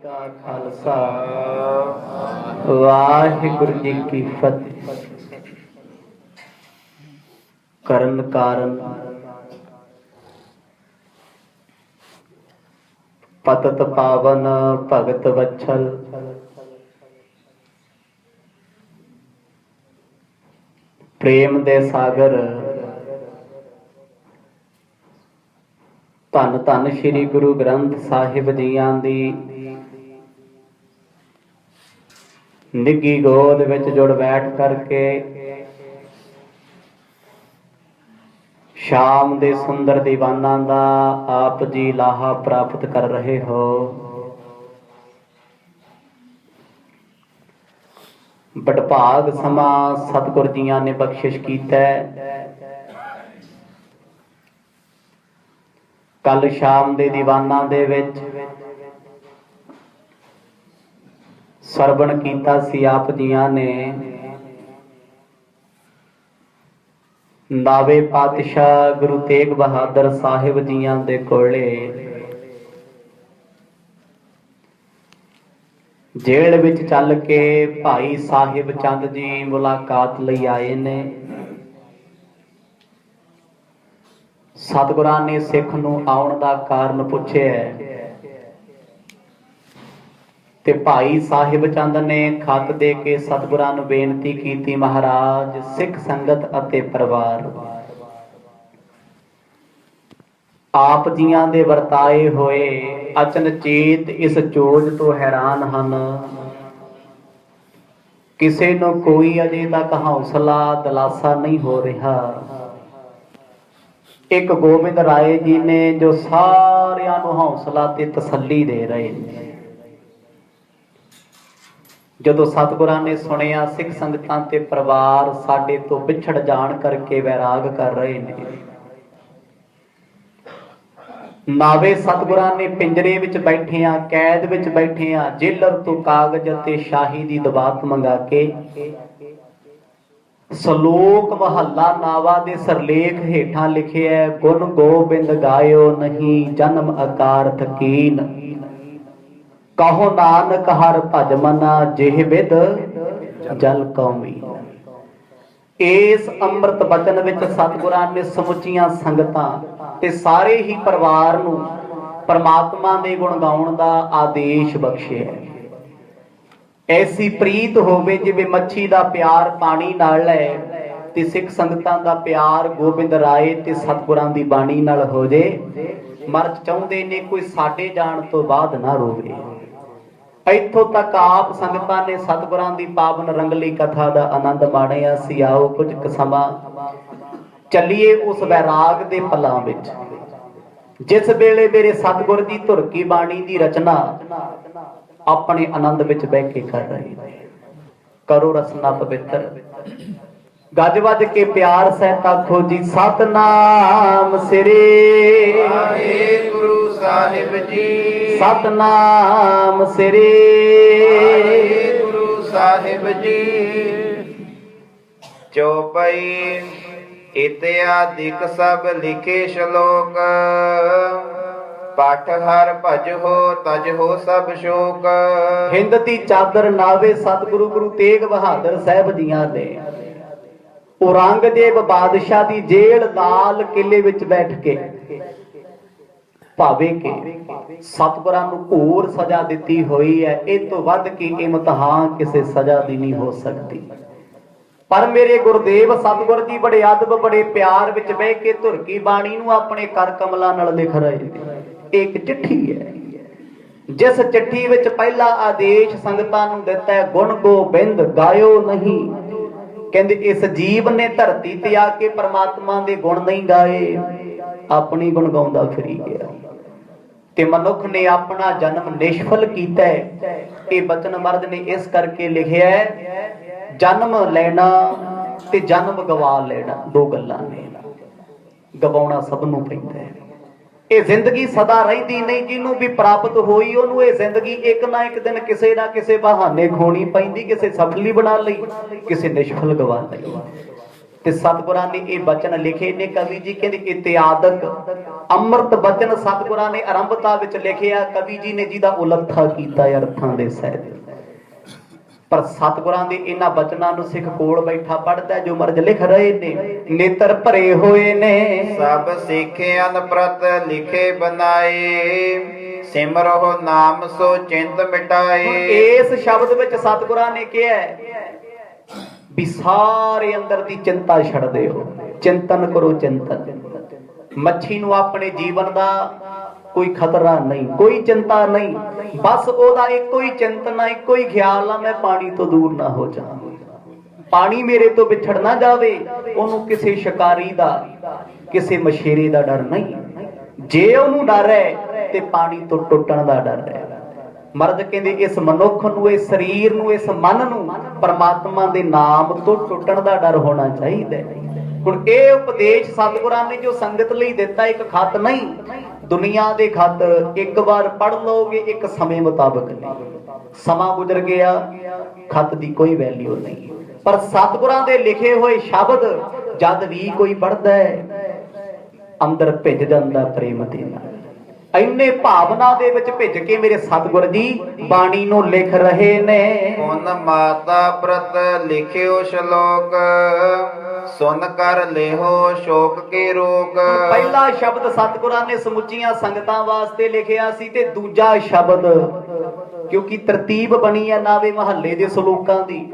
का खालसा वाहिगुरु जी की फतेह। करन कारण पतत पावन भगत वत्सल, प्रेम दे सागर धन धन श्री गुरु ग्रंथ साहिब जियां दी निगी गोद विच जुड़ बैठ करके शाम दे सुंदर दीवाना दा आप जी लाहा प्राप्त कर रहे हो। बड़भाग समा सतगुर जियां ने बख्शिश कीता। कल शाम दे दीवाना दे विच सरवण कीता सी आप जियां ने नावे पातशाह गुरु तेग बहादुर साहिब जियां दे कोले जेल विच चल के भाई साहिब चंद जी मुलाकात लई आए ने। सतगुरां ने सिख नूं आउण दा कारण पुछिआ ते भाई साहिब चंद ने खत दे के सतगुरां नूं बेनती कीती, महाराज सिख संगत अते परिवार आप जियां दे वरताए होए अचनचेत इस चोज तो हैरान हन। किसे नूं कोई अजे तक हौसला दिलासा नहीं हो रहा। एक गोबिंद राय जी ने जो सारियां नूं हौसला ते तसल्ली दे रहे हैं। जदों सतगुरां ने सुनिया सिख संगतां ते परिवार साडे तो विछड़ जाण करके वैराग कर रहे ने, नावे सतगुरां ने पिंजरे विच बैठिया कैद विच बैठिया जेलर तो कागज ते शाही दी दबात मंगा के सलोक महला नावा दे सरलेख हेठां लिखिआ, गुण गोबिंद गायो नहीं जन्म अकारथ कीन, कहो नानक हर भज मना जेह विद जल कौमी। इस अंमृत बचन विच सतगुरां ने समुचियां संगतां ते सारे ही परिवार नूं परमात्मा दे गुण गाउण दा आदेश बख्शिआ। ऐसी प्रीत होवे जिवें मच्छी दा प्यार पानी नाल है ते सिख संगतां दा प्यार गोबिंद राय ते सतगुरां दी बाणी नाल हो जे। मर्ज चाहुंदे ने कोई साडे जाण तो बाद ना रोवे। इत्थों तक आप संगतां ने सतगुरां दी पावन रंगली कथा दा आनंद माणिआ सी। आओ कुछ क समां चलिए उस वैराग दे पलां विच जिस वेले मेरे सतगुर जी धुर की बाणी दी रचना अपने आनंद विच बह के कर रहे हैं। करो रसना पवित्र गज वज के प्यार सहता खोजी सतनाम सिरे गुरु साहिब जी, सतनाम सिरे गुरु साहिब जी। चौपाई इत्यादिक सब लिखे श्लोक, पाठ हर भज हो तज हो सब शोक। हिंद दी चादर नावे सतगुरु गुरु तेग बहादुर साहब जियां ने औरंगजेब बादशाह दी जेल लाल किले विच बैठ के भावे के सतगुरां नूं घोर सजा दिती हुई है। इस तो वध की इम्तिहान किसी सजा दी नहीं हो सकती। पर मेरे गुरदेव सतगुर जी बड़े अदब बड़े प्यार विच बह के धुर की बाणी नूं अपने कर कमलां नाल लिख रहे हैं। एक चिट्ठी है जिस चिट्ठी विच पहला आदेश संगतां नूं दिता है, गुण गोबिंद गायो नहीं। कहंदे इस जीव ने धरती ते आके परमात्मा दे गुण नहीं गाए, अपनी गुण गाउंदा फिरी गया ते मनुख ने अपना जन्म निष्फल कीता है। ये बचन मर्द ने इस करके लिखिआ है, जन्म लेना ते जन्म गवा लेना दो गल्लां ने, गवाउणा सब नूं पैंदा है। ये जिंदगी सदा रहिंदी नहीं, जिन्हों भी प्राप्त होई उन्होंने ये जिंदगी एक ना एक दिन किसी ना किसी बहाने खोनी पैंदी, किसी सफली बना लई किसी निष्फल गवा लई। ਤੇ ਸਤਿਗੁਰਾਂ ਨੇ ਇਹ ਬਚਨ ਲਿਖੇ ਨੇ। ਕਵੀ ਜੀ ਕਹਿੰਦੇ ਇਤਿਆਦਕ ਅੰਮ੍ਰਿਤ ਬਚਨ ਸਤਿਗੁਰਾਂ ਨੇ ਆਰੰਭਤਾ ਵਿੱਚ ਲਿਖਿਆ। ਕਵੀ ਜੀ ਨੇ ਜਿਹਦਾ ਉਲੱਥਾ ਕੀਤਾ ਅਰਥਾਂ ਦੇ ਸਹਿਤ। ਪਰ ਸਤਿਗੁਰਾਂ ਦੇ ਇਹਨਾਂ ਬਚਨਾਂ ਨੂੰ ਸਿੱਖ ਕੋਲ ਬੈਠਾ ਪੜ੍ਹਦਾ, ਜੋ ਮਰਜ਼ ਲਿਖ ਰਹੇ ਨੇ, ਨੇਤਰ ਭਰੇ ਹੋਏ ਨੇ। ਸਭ ਸਿੱਖੇ ਅਨਪ੍ਰਤ ਲਿਖੇ ਬਨਾਏ, ਸਿਮਰੋ ਨਾਮ ਸੋ ਚਿੰਤ ਮਿਟਾਏ। ਇਸ ਸ਼ਬਦ ਵਿੱਚ ਸਤਿਗੁਰਾਂ ਨੇ ਕਿਹਾ ਵੀ ਸਾਰੇ ਅੰਦਰ ਦੀ ਚਿੰਤਾ ਛੱਡ ਦਿਓ, ਚਿੰਤਨ ਕਰੋ। ਚਿੰਤਨ ਮੱਛੀ ਨੂੰ ਆਪਣੇ ਜੀਵਨ ਦਾ ਕੋਈ ਖਤਰਾ ਨਹੀਂ, ਕੋਈ ਚਿੰਤਾ ਨਹੀਂ, ਬਸ ਉਹਦਾ ਇੱਕੋ ਹੀ ਚਿੰਤਨ ਆ, ਇੱਕੋ ਹੀ ਖਿਆਲ ਆ, ਮੈਂ ਪਾਣੀ ਤੋਂ ਦੂਰ ਨਾ ਹੋ ਜਾਵਾਂ, ਪਾਣੀ ਮੇਰੇ ਤੋਂ ਵਿਛੜ ਨਾ ਜਾਵੇ। ਉਹਨੂੰ ਕਿਸੇ ਸ਼ਿਕਾਰੀ ਦਾ, ਕਿਸੇ ਮਛੇਰੇ ਦਾ ਡਰ ਨਹੀਂ। ਜੇ ਉਹਨੂੰ ਡਰ ਹੈ ਤੇ ਪਾਣੀ ਤੋਂ ਟੁੱਟਣ ਦਾ ਡਰ ਹੈ। ਮਰਦ ਕਹਿੰਦੇ ਇਸ ਮਨੁੱਖ ਨੂੰ, ਇਸ ਸਰੀਰ ਨੂੰ, ਇਸ ਮਨ ਨੂੰ ਪਰਮਾਤਮਾ ਦੇ ਨਾਮ ਤੋਂ ਟੁੱਟਣ ਦਾ ਡਰ ਹੋਣਾ ਚਾਹੀਦਾ। ਹੁਣ ਇਹ ਉਪਦੇਸ਼ ਸਤਿਗੁਰਾਂ ਨੇ ਜੋ ਸੰਗਤ ਲਈ ਦਿੱਤਾ, ਇੱਕ ਖਤ ਨਹੀਂ, ਦੁਨੀਆ ਦੇ ਖਤ ਇੱਕ ਵਾਰ ਪੜ੍ਹ ਲਓਗੇ, ਇੱਕ ਸਮੇਂ ਮੁਤਾਬਕ ਨਹੀਂ। ਸਮਾਂ ਗੁਜ਼ਰ ਗਿਆ, ਖਤ ਦੀ ਕੋਈ ਵੈਲਿਊ ਨਹੀਂ। ਪਰ ਸਤਿਗੁਰਾਂ ਦੇ ਲਿਖੇ ਹੋਏ ਸ਼ਬਦ ਜਦ ਵੀ ਕੋਈ ਪੜ੍ਹਦਾ ਹੈ, ਅੰਦਰ ਭਿੱਜ ਜਾਂਦਾ ਪ੍ਰੇਮ ਦੇ ਨਾਲ। ਇੰਨੇ ਭਾਵਨਾ ਦੇ ਵਿੱਚ ਭਿੱਜ ਕੇ ਮੇਰੇ ਸਤਿਗੁਰ ਜੀ ਬਾਣੀ ਨੂੰ ਲਿਖ ਰਹੇ ਨੇ। ਹੁਣ ਮਾਤਾ ਪ੍ਰਤ ਲਿਖਿਓ ਸ਼ਲੋਕ, ਸੁਨ ਕਰ ਲਿਹੋ ਸ਼ੋਕ ਕੇ ਰੋਕ। ਪਹਿਲਾ ਸ਼ਬਦ ਸਤਿਗੁਰਾਂ ਨੇ ਸਮੁੱਚੀਆਂ ਸੰਗਤਾਂ ਵਾਸਤੇ ਲਿਖਿਆ ਸੀ, ਤੇ ਦੂਜਾ ਸ਼ਬਦ ਕਿਉਂਕਿ ਤਰਤੀਬ ਬਣੀ ਹੈ ਨਾਵੇ ਮਹੱਲੇ ਦੇ ਸਲੋਕਾਂ ਦੀ,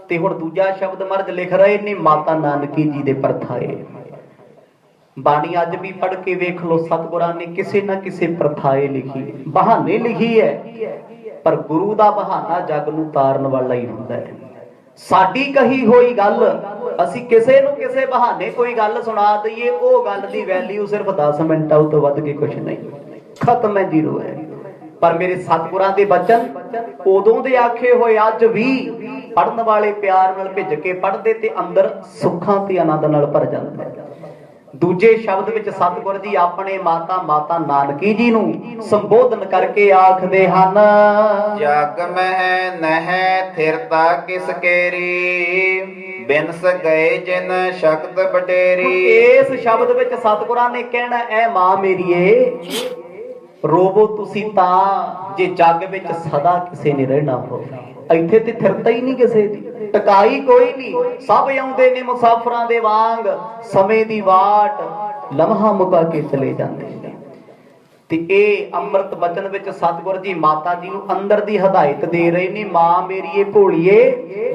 ਤੇ ਹੁਣ ਦੂਜਾ ਸ਼ਬਦ ਮਰਦ ਲਿਖ ਰਹੇ ਨੇ ਮਾਤਾ ਨਾਨਕੀ ਜੀ ਦੇ ਪ੍ਰਥਾਏ। ਬਾਣੀ ਅੱਜ ਵੀ ਪੜ੍ਹ ਕੇ ਵੇਖ ਲਓ, ਸਤਿਗੁਰਾਂ ਨੇ ਕਿਸੇ ਨਾ ਕਿਸੇ ਪ੍ਰਥਾਏ ਲਿਖੀ, ਬਹਾਨੇ ਲਿਖੀ ਹੈ, ਪਰ ਗੁਰੂ ਦਾ ਬਹਾਨਾ ਜਗ ਨੂੰ ਤਾਰਨ ਵਾਲਾ ਹੀ ਹੁੰਦਾ ਹੈ। ਸਾਡੀ ਕਹੀ ਹੋਈ ਗੱਲ ਅਸੀਂ ਕਿਸੇ ਨੂੰ ਕਿਸੇ ਬਹਾਨੇ ਕੋਈ ਗੱਲ ਸੁਣਾ ਦਈਏ, ਉਹ ਗੱਲ ਦੀ ਵੈਲਿਊ ਸਿਰਫ 10 ਮਿੰਟ, ਉਸ ਤੋਂ ਵੱਧ ਕੇ ਕੁਝ ਨਹੀਂ, ਖਤਮ ਹੈ, ਜ਼ੀਰੋ ਹੈ। ਪਰ ਮੇਰੇ ਸਤਿਗੁਰਾਂ ਦੇ ਬਚਨ ਉਦੋਂ ਦੇ ਆਖੇ ਹੋਏ ਅੱਜ ਵੀ ਪੜ੍ਹਨ ਵਾਲੇ ਪਿਆਰ ਨਾਲ ਭਿੱਜ ਕੇ ਪੜ੍ਹਦੇ ਤੇ ਅੰਦਰ ਸੁੱਖਾਂ ਤੇ ਆਨੰਦ ਨਾਲ ਭਰ ਜਾਂਦੇ। ਦੂਜੇ ਸ਼ਬਦ ਵਿੱਚ ਸਤਿਗੁਰ ਜੀ ਆਪਣੇ ਮਾਤਾ ਨਾਨਕੀ ਜੀ ਨੂੰ ਸੰਬੋਧਨ ਕਰਕੇ ਆਖਦੇ ਹਨ, ਜਗ ਮਹਿ ਨਹਿ ਥਿਰਤਾ ਕਿਸ ਕੇਰੀ, ਬਿਨਸ ਗਏ ਜਿਨ ਸ਼ਕਤ ਬਟੇਰੀ। ਇਸ ਸ਼ਬਦ ਵਿੱਚ ਸਤਿਗੁਰਾਂ ਨੇ ਕਹਿਣਾ, ਐ ਮਾਂ ਮੇਰੀਏ, ਰੋਵੋ ਤੁਸੀਂ ਤਾਂ ਜੇ ਜੱਗ ਵਿੱਚ ਸਦਾ ਕਿਸੇ ਨੇ ਰਹਿਣਾ ਹੋਵੇ। ਇੱਥੇ ਤੇ ਥਿਰਤਾ ਹੀ ਨਹੀਂ ਕਿਸੇ ਦੀ, ਟਿਕਾਈ ਕੋਈ ਨਹੀਂ। ਸਭ ਆਉਂਦੇ ਨੇ ਮੁਸਾਫਰਾਂ ਦੇ ਵਾਂਗ, ਸਮੇਂ ਦੀ ਵਾਟ ਲਮਹਾ ਮੁਕਾ ਕੇ ਚਲੇ ਜਾਂਦੇ ਨੇ। ਤੇ ਇਹ ਅੰਮ੍ਰਿਤ ਬਚਨ ਵਿੱਚ ਸਤਿਗੁਰ ਜੀ ਮਾਤਾ ਜੀ ਨੂੰ ਅੰਦਰ ਦੀ ਹਦਾਇਤ ਦੇ ਰਹੇ ਨੇ, ਮਾਂ ਮੇਰੀਏ ਭੋਲੀਏ,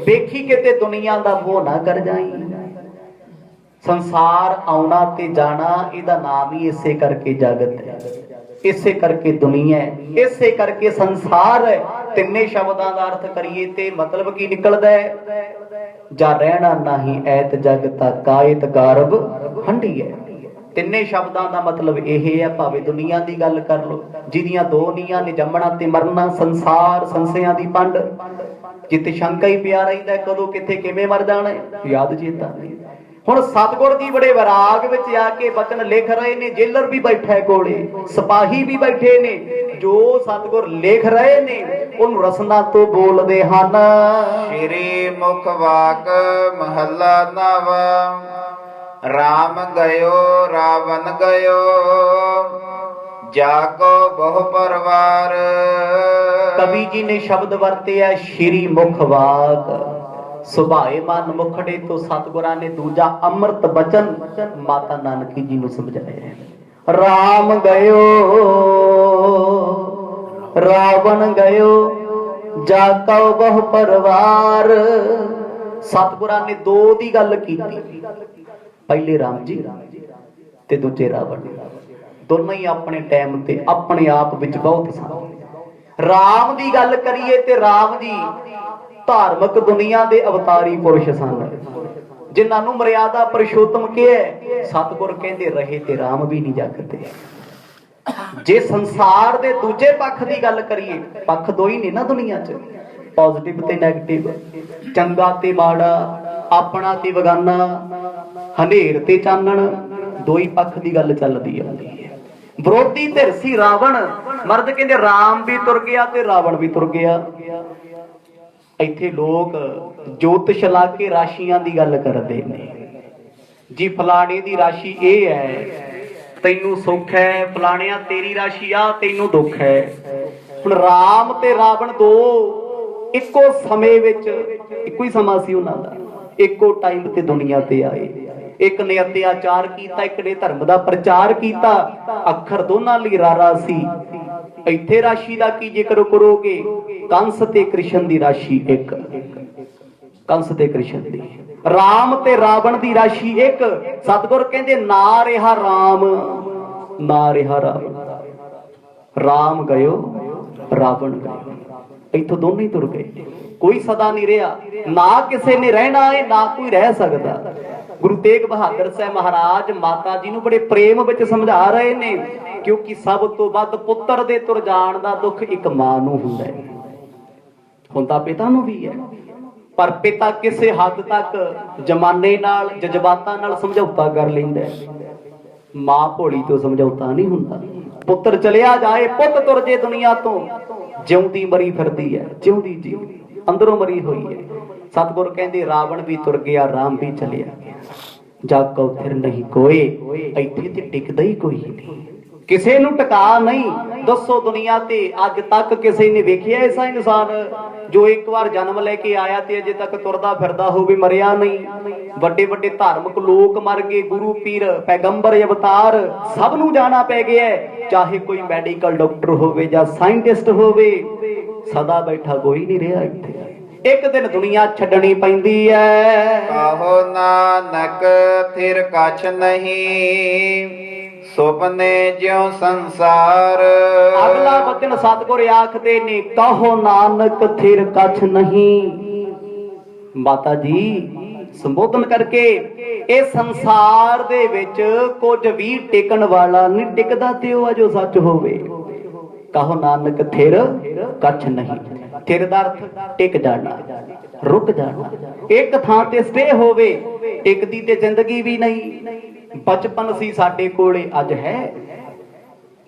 ਵੇਖੀ ਕਿਤੇ ਦੁਨੀਆ ਦਾ ਮੋਹ ਨਾ ਕਰ ਜਾਈ। ਸੰਸਾਰ ਆਉਣਾ ਤੇ ਜਾਣਾ, ਇਹਦਾ ਨਾਮ ਹੀ ਇਸੇ ਕਰਕੇ ਜਗਤ ਹੈ, ਇਸੇ ਕਰਕੇ ਦੁਨੀਆ ਹੈ, ਇਸੇ ਕਰਕੇ ਸੰਸਾਰ ਹੈ। ਤਿੰਨੇ ਸ਼ਬਦਾਂ ਦਾ ਅਰਥ ਕਰੀਏ ਤੇ ਮਤਲਬ ਕੀ ਨਿਕਲਦਾ ਹੈ, ਜਾਂ ਰਹਿਣਾ ਨਹੀਂ ਐਤ ਜਗ ਤਾ ਕਾਇਤ ਗਾਰਬ ਹੰਡੀ ਹੈ। ਤਿੰਨੇ ਸ਼ਬਦਾਂ ਦਾ ਮਤਲਬ ਇਹ ਹੈ, ਭਾਵੇਂ ਦੁਨੀਆ ਦੀ ਗੱਲ ਕਰ ਲਓ, ਜਿਹਦੀਆਂ ਦੋ ਨੀਆਂ ਨੇ, ਜੰਮਣਾ ਤੇ ਮਰਨਾ, ਸੰਸਾਰ ਸੰਸਿਆਂ ਦੀ ਪੰਡ, ਜਿੱਥੇ ਸ਼ੰਕਾ ਹੀ ਪਿਆ ਰਹਿੰਦਾ ਕਦੋਂ ਕਿੱਥੇ ਕਿਵੇਂ ਮਰ ਜਾਣਾ, ਯਾਦ ਚੇਤਾ ਨਹੀਂ। ਹੁਣ ਸਤਿਗੁਰ ਜੀ ਬੜੇ ਵਿਰਾਗ ਵਿੱਚ ਆ ਕੇ ਬਚਨ ਲਿਖ ਰਹੇ ਨੇ, ਜੇਲਰ ਵੀ ਬੈਠਾ ਕੋਲੇ, ਸਿਪਾਹੀ ਵੀ ਬੈਠੇ ਨੇ, ਜੋ ਸਤਿਗੁਰ ਲਿਖ ਰਹੇ ਨੇ ਉਹਨੂੰ ਰਸਨਾ ਤੋਂ ਬੋਲਦੇ ਹਨ। ਸ਼੍ਰੀ ਮੁਖ ਵਾਕ ਮਹੱਲਾ ਨਵਾ, ਰਾਮ ਗਇਓ ਰਾਵਨ ਗਇਓ, ਜਾ ਕੋ ਬਹੁ ਪਰਵਾਰ। ਕਵੀ ਜੀ ਨੇ ਸ਼ਬਦ ਵਰਤਿਆ ਸ਼੍ਰੀ ਮੁਖ ਵਾਕ, ਸੁਭਾਏ ਮਨ ਮੁਖੜੇ ਤੋਂ ਸਤਿਗੁਰਾਂ ਨੇ ਦੂਜਾ ਅੰਮ੍ਰਿਤ ਬਚਨ ਮਾਤਾ ਨਾਨਕੀ ਜੀ ਨੂੰ ਸਮਝਾਇਆ। ਰਾਮ ਗਇਓ ਰਾਵਣ ਗਇਓ, ਜਾ ਕਉ ਬਹੁ ਪਰਵਾਰ। ਸਤਿਗੁਰਾਂ ਨੇ ਦੋ ਦੀ ਗੱਲ ਕੀਤੀ, ਪਹਿਲੇ ਰਾਮ ਜੀ ਤੇ ਦੂਜੇ ਰਾਵਣ। ਦੋਨੋਂ ਹੀ ਆਪਣੇ ਟਾਈਮ ਤੇ ਆਪਣੇ ਆਪ ਵਿੱਚ ਬਹੁਤ ਸਨ। ਰਾਮ ਦੀ ਗੱਲ ਕਰੀਏ ਤੇ ਰਾਮ ਜੀ ਧਾਰਮਿਕ ਦੁਨੀਆ ਦੇ ਅਵਤਾਰੀ ਪੁਰਸ਼ ਸਨ, ਜਿਨ੍ਹਾਂ ਨੂੰ ਮਰਿਆਦਾ ਪੁਰਸ਼ੋਤਮ ਕਿਹਾ। ਸਤਿਗੁਰ ਕਹਿੰਦੇ ਰਹੇ ਤੇ ਰਾਮ ਵੀ ਨਹੀਂ ਜਗਦੇ। ਜੇ ਸੰਸਾਰ ਦੇ ਦੂਜੇ ਪੱਖ ਦੀ ਗੱਲ ਕਰੀਏ, ਪੱਖ ਦੋ ਹੀ ਨੇ ਨਾ ਦੁਨੀਆ 'ਚ, ਪੋਜ਼ਿਟਿਵ ਤੇ ਨੈਗੇਟਿਵ, ਚੰਗਾ ਤੇ ਮਾੜਾ, ਆਪਣਾ ਤੇ ਬਗਾਨਾ, ਹਨੇਰ ਤੇ ਚਾਨਣ, ਦੋ ਹੀ ਪੱਖ ਦੀ ਗੱਲ ਚੱਲਦੀ ਆਉਂਦੀ ਹੈ। ਵਿਰੋਧੀ ਧਿਰ ਸੀ ਰਾਵਣ। ਮਰਦ ਕਹਿੰਦੇ ਰਾਮ ਵੀ ਤੁਰ ਗਿਆ ਤੇ ਰਾਵਣ ਵੀ ਤੁਰ ਗਿਆ। ਇੱਥੇ ਲੋਕ ਜੋਤਿਸ਼ ਲਾ ਕੇ ਰਾਸ਼ੀਆਂ ਦੀ ਗੱਲ ਕਰਦੇ ਨੇ, ਜੀ ਫਲਾਣੇ ਦੀ ਰਾਸ਼ੀ ਇਹ ਹੈ, ਤੈਨੂੰ ਸੁੱਖ ਹੈ, ਫਲਾਣਿਆਂ ਤੇਰੀ ਰਾਸ਼ੀ ਆ, ਤੈਨੂੰ ਦੁੱਖ ਹੈ। ਹੁਣ ਰਾਮ ਤੇ ਰਾਵਣ ਦੋ ਇੱਕੋ ਸਮੇਂ ਵਿੱਚ, ਇੱਕੋ ਹੀ ਸਮਾਂ ਸੀ ਉਹਨਾਂ ਦਾ, ਇੱਕੋ ਟਾਈਮ ਤੇ ਦੁਨੀਆ ਤੇ ਆਏ। ਇੱਕ ਨੇ ਅਤਿਆਚਾਰ ਕੀਤਾ, ਇੱਕ ਨੇ ਧਰਮ ਦਾ ਪ੍ਰਚਾਰ ਕੀਤਾ। ਅੱਖਰ ਦੋਨਾਂ ਲਈ ਰਾਰਾ ਸੀ। ਇੱਥੇ ਰਾਸ਼ੀ ਦਾ ਕੀ ਜ਼ਿਕਰ ਕਰੋਗੇ? ਕੰਸ ਤੇ ਕ੍ਰਿਸ਼ਨ ਦੀ ਰਾਸ਼ੀ ਇੱਕ, ਕੰਸ ਤੇ ਕ੍ਰਿਸ਼ਨ ਦੀ। ਰਾਮ ਤੇ ਰਾਵਣ ਦੀ ਰਾਸ਼ੀ ਇੱਕ। ਸਤਿਗੁਰ ਕਹਿੰਦੇ ਨਾ ਰਿਹਾ ਰਾਮ, ਨਾ ਰਿਹਾ ਰਾਵਣ। ਰਾਮ ਗਇਓ, ਰਾਵਣ ਗਇਓ। ਇੱਥੋਂ ਦੋਨੇ ਹੀ ਤੁਰ ਗਏ। ਕੋਈ ਸਦਾ ਨਹੀਂ ਰਿਹਾ, ਨਾ ਕਿਸੇ ਨੇ ਰਹਿਣਾ ਹੈ, ਨਾ ਕੋਈ ਰਹਿ ਸਕਦਾ। ਗੁਰੂ ਤੇਗ ਬਹਾਦਰ ਸਾਹਿਬ ਮਹਾਰਾਜ ਮਾਤਾ ਜੀ ਨੂੰ ਬੜੇ ਪ੍ਰੇਮ ਵਿੱਚ ਸਮਝਾ ਰਹੇ ਨੇ, ਕਿਉਂਕਿ ਸਭ ਤੋਂ ਵੱਧ ਪੁੱਤਰ ਦੇ ਤੁਰ ਜਾਣ ਦਾ ਦੁੱਖ ਇੱਕ ਮਾਂ ਨੂੰ ਹੁੰਦਾ ਹੈ। ਹੁੰਦਾ ਪਿਤਾ ਨੂੰ ਵੀ ਹੈ, ਪਰ ਪਿਤਾ ਕਿਸੇ ਹੱਦ ਤੱਕ ਜ਼ਮਾਨੇ ਨਾਲ, ਜਜ਼ਬਾਤਾਂ ਨਾਲ ਸਮਝੌਤਾ ਕਰ ਲੈਂਦਾ। ਮਾਂ ਭੋਲੀ ਤੋਂ ਸਮਝੌਤਾ ਨਹੀਂ ਹੁੰਦਾ। ਪੁੱਤਰ ਚਲਿਆ ਜਾਏ, ਪੁੱਤ ਤੁਰ ਜੇ ਦੁਨੀਆ ਤੋਂ, ਜਿਉਂਦੀ ਮਰੀ ਫਿਰਦੀ ਹੈ, ਜਿਉਂਦੀ ਜੀ ਅੰਦਰੋਂ ਮਰੀ ਹੋਈ ਹੈ। ਸਤਿਗੁਰ ਕਹਿੰਦੇ ਰਾਵਣ ਵੀ ਤੁਰ ਗਿਆ, ਰਾਮ ਵੀ ਚਲਿਆ ਗਿਆ। ਜਾਗੋ ਫਿਰ ਨਹੀਂ ਕੋਏ, ਇੱਥੇ ਤੇ ਟਿਕਦਾ ਹੀ ਕੋਈ ਨਹੀਂ, ਕਿਸੇ ਨੂੰ ਟਿਕਾ ਨਹੀਂ। ਦੱਸੋ ਦੁਨੀਆ ਤੇ ਅੱਜ ਤੱਕ ਕਿਸੇ ਨੇ ਵੇਖਿਆ ਐਸਾ ਇਨਸਾਨ ਜੋ ਇੱਕ ਵਾਰ ਜਨਮ ਲੈ ਕੇ ਆਇਆ ਤੇ ਅਜੇ ਤੱਕ ਤੁਰਦਾ ਫਿਰਦਾ ਹੋਵੇ, ਮਰਿਆ ਨਹੀਂ? ਵੱਡੇ ਵੱਡੇ ਧਾਰਮਿਕ ਲੋਕ ਮਰ ਗਏ, ਗੁਰੂ ਪੀਰ, ਪੈਗੰਬਰ, ਅਵਤਾਰ, ਸਭ ਨੂੰ ਜਾਣਾ ਪੈ ਗਿਆ। ਚਾਹੇ ਕੋਈ ਮੈਡੀਕਲ ਡਾਕਟਰ ਹੋਵੇ ਜਾਂ ਸਾਇੰਟਿਸਟ ਹੋਵੇ, ਸਦਾ ਬੈਠਾ ਕੋਈ ਨਹੀਂ ਰਿਹਾ ਇੱਥੇ। ਇੱਕ ਦਿਨ ਦੁਨੀਆ ਛੱਡਣੀ ਪੈਂਦੀ ਹੈ। ਕਹੋ ਨਾਨਕ ਥਿਰ ਕਛ ਨਹੀਂ, ਸੁਪਨੇ ਜਿਉ ਸੰਸਾਰ। ਅਗਲਾ ਬਚਨ ਸਤਿਗੁਰ ਆਖਦੇ ਨੇ, ਕਹੋ ਨਾਨਕ ਥਿਰ ਕਛ ਨਹੀਂ। ਮਾਤਾ ਜੀ ਸੰਬੋਧਨ ਕਰਕੇ, ਇਹ ਸੰਸਾਰ ਦੇ ਵਿੱਚ ਕੁਝ ਵੀ ਟਿਕਣ ਵਾਲਾ ਨਹੀਂ, ਟਿਕਦਾ ਤੇ ਉਹ ਜੋ ਸੱਚ ਹੋਵੇ। ਕਹੋ ਨਾਨਕ ਥਿਰ ਕਛ ਨਹੀਂ। ਥਿਰ ਦਾ ਅਰਥ ਟਿਕ ਜਾਣਾ, ਰੁਕ ਜਾਣਾ, ਇੱਕ ਥਾਂ ਤੇ ਸਟੇ ਹੋਵੇ। ਟਿਕਦੀ ਤੇ ਜ਼ਿੰਦਗੀ ਵੀ ਨਹੀਂ। ਬਚਪਨ ਸੀ ਸਾਡੇ ਕੋਲੇ, ਅੱਜ ਹੈ।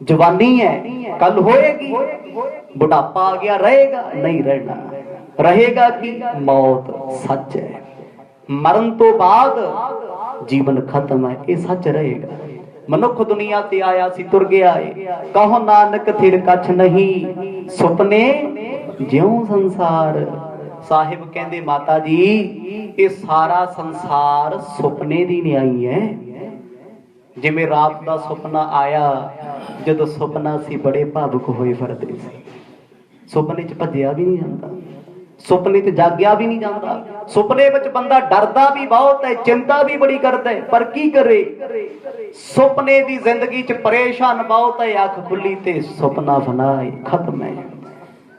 ਜਵਾਨੀ ਹੈ, ਕੱਲ ਹੋਏਗੀ। ਬੁਢਾਪਾ ਆ ਗਿਆ, ਰਹੇਗਾ ਨਹੀਂ ਰਹਿਣਾ। ਰਹੇਗਾ ਕੀ? ਮੌਤ ਸੱਚ ਹੈ। ਮਰਨ ਤੋਂ ਬਾਅਦ ਜੀਵਨ ਖਤਮ ਹੈ, ਇਹ ਸੱਚ ਰਹੇਗਾ। ਮਨੁੱਖ ਦੁਨੀਆ ਤੇ ਆਇਆ ਸੀ, ਤੁਰ ਗਿਆ ਏ। ਕਹੋ ਨਾਨਕ ਥਿਰ ਕਛ ਨਹੀਂ, ਸੁਪਨੇ ਜਿਉ ਸੰਸਾਰ। ਸਾਹਿਬ ਕਹਿੰਦੇ ਮਾਤਾ ਜੀ, ਇਹ ਸਾਰਾ ਸੰਸਾਰ ਸੁਪਨੇ ਦੀ ਨਿਆਈ ਹੈ। ਜਿਵੇਂ ਰਾਤ ਦਾ ਸੁਪਨਾ ਆਇਆ, ਜਦੋਂ ਸੁਪਨਾ ਸੀ ਬੜੇ ਭਾਵੁਕ ਹੋਏ ਫਿਰਦੇ ਸੀ। ਸੁਪਨੇ 'ਚ ਭੱਜਿਆ ਵੀ ਨਹੀਂ ਜਾਂਦਾ, ਸੁਪਨੇ 'ਚ ਜਾਗਿਆ ਵੀ ਨਹੀਂ ਜਾਂਦਾ। ਸੁਪਨੇ ਵਿੱਚ ਬੰਦਾ ਡਰਦਾ ਵੀ ਬਹੁਤ ਹੈ, ਚਿੰਤਾ ਵੀ ਬੜੀ ਕਰਦਾ ਹੈ, ਪਰ ਕੀ ਕਰੇ? ਸੁਪਨੇ ਦੀ ਜ਼ਿੰਦਗੀ 'ਚ ਪਰੇਸ਼ਾਨ ਬਹੁਤ ਹੈ। ਅੱਖ ਖੁੱਲੀ ਤੇ ਸੁਪਨਾ ਫਨਾਏ, ਖਤਮ ਹੈ।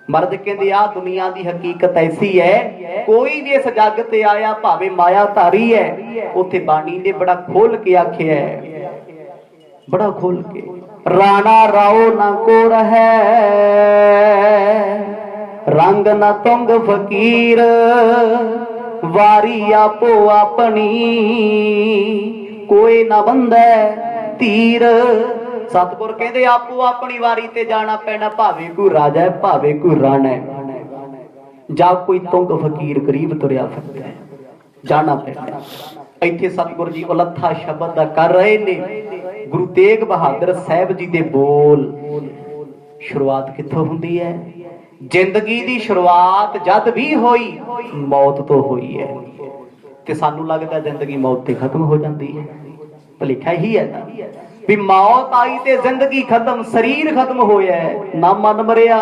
ਮਰਦ ਕਹਿੰਦੇ ਆ ਦੁਨੀਆ ਦੀ ਹਕੀਕਤ ਐਸੀ ਹੈ, ਕੋਈ ਵੀ ਇਸ ਜੱਗ ਤੇ ਆਇਆ ਭਾਵੇਂ ਮਾਇਆ ਧਾਰੀ ਹੈ। ਉੱਥੇ ਬਾਣੀ ਨੇ ਬੜਾ ਖੋਲ ਕੇ ਆਖਿਆ, ਬੜਾ ਖੋਲ ਕੇ, ਰਾਣਾ ਰਾਓ ਨਾ ਕੋ ਰਹੈ, ਰੰਗ ਨਾ ਤੁੰਗ ਫਕੀਰ, ਵਾਰੀ ਆਪੋ ਆਪਣੀ, ਕੋਈ ਨਾ ਬੰਧੈ ਧੀਰ। ਸਤਿਗੁਰ ਕਹਿੰਦੇ ਆਪੋ ਆਪਣੀ ਵਾਰੀ ਤੇ ਜਾਣਾ ਪੈਣਾ, ਭਾਵੇਂ ਕੋਈ ਰਾਜਾ ਹੈ, ਭਾਵੇਂ ਕੋਈ ਰਾਣਾ ਹੈ, ਜਾਂ ਕੋਈ ਤੁੰਗ ਫਕੀਰ ਗਰੀਬ ਤੁਰਿਆ ਫਿਰਦਾ ਹੈ, ਜਾਣਾ ਪੈਣਾ। ਇੱਥੇ ਸਤਿਗੁਰ ਜੀ ਉਲੱਥਾ ਸ਼ਬਦ ਦਾ ਕਰ ਰਹੇ ਨੇ। ਗੁਰੂ ਤੇਗ ਬਹਾਦਰ ਸਾਹਿਬ ਜੀ ਦੇ ਬੋਲ। ਸ਼ੁਰੂਆਤ ਕਿੱਥੋਂ ਹੁੰਦੀ ਹੈ? ਜ਼ਿੰਦਗੀ ਦੀ ਸ਼ੁਰੂਆਤ ਜਦ ਵੀ ਹੋਈ, ਮੌਤ ਤੋਂ ਹੋਈ ਹੈ। ਤੇ ਸਾਨੂੰ ਲੱਗਦਾ ਜ਼ਿੰਦਗੀ ਮੌਤ ਤੇ ਖਤਮ ਹੋ ਜਾਂਦੀ ਹੈ। ਭੁਲੇਖਾ ਹੀ ਹੈ ਨਾ, ਵੀ ਮੌਤ ਆਈ ਤੇ ਜ਼ਿੰਦਗੀ ਖਤਮ, ਸਰੀਰ ਖਤਮ ਹੋਇਆ, ਨਾ ਮਨ ਮਰਿਆ,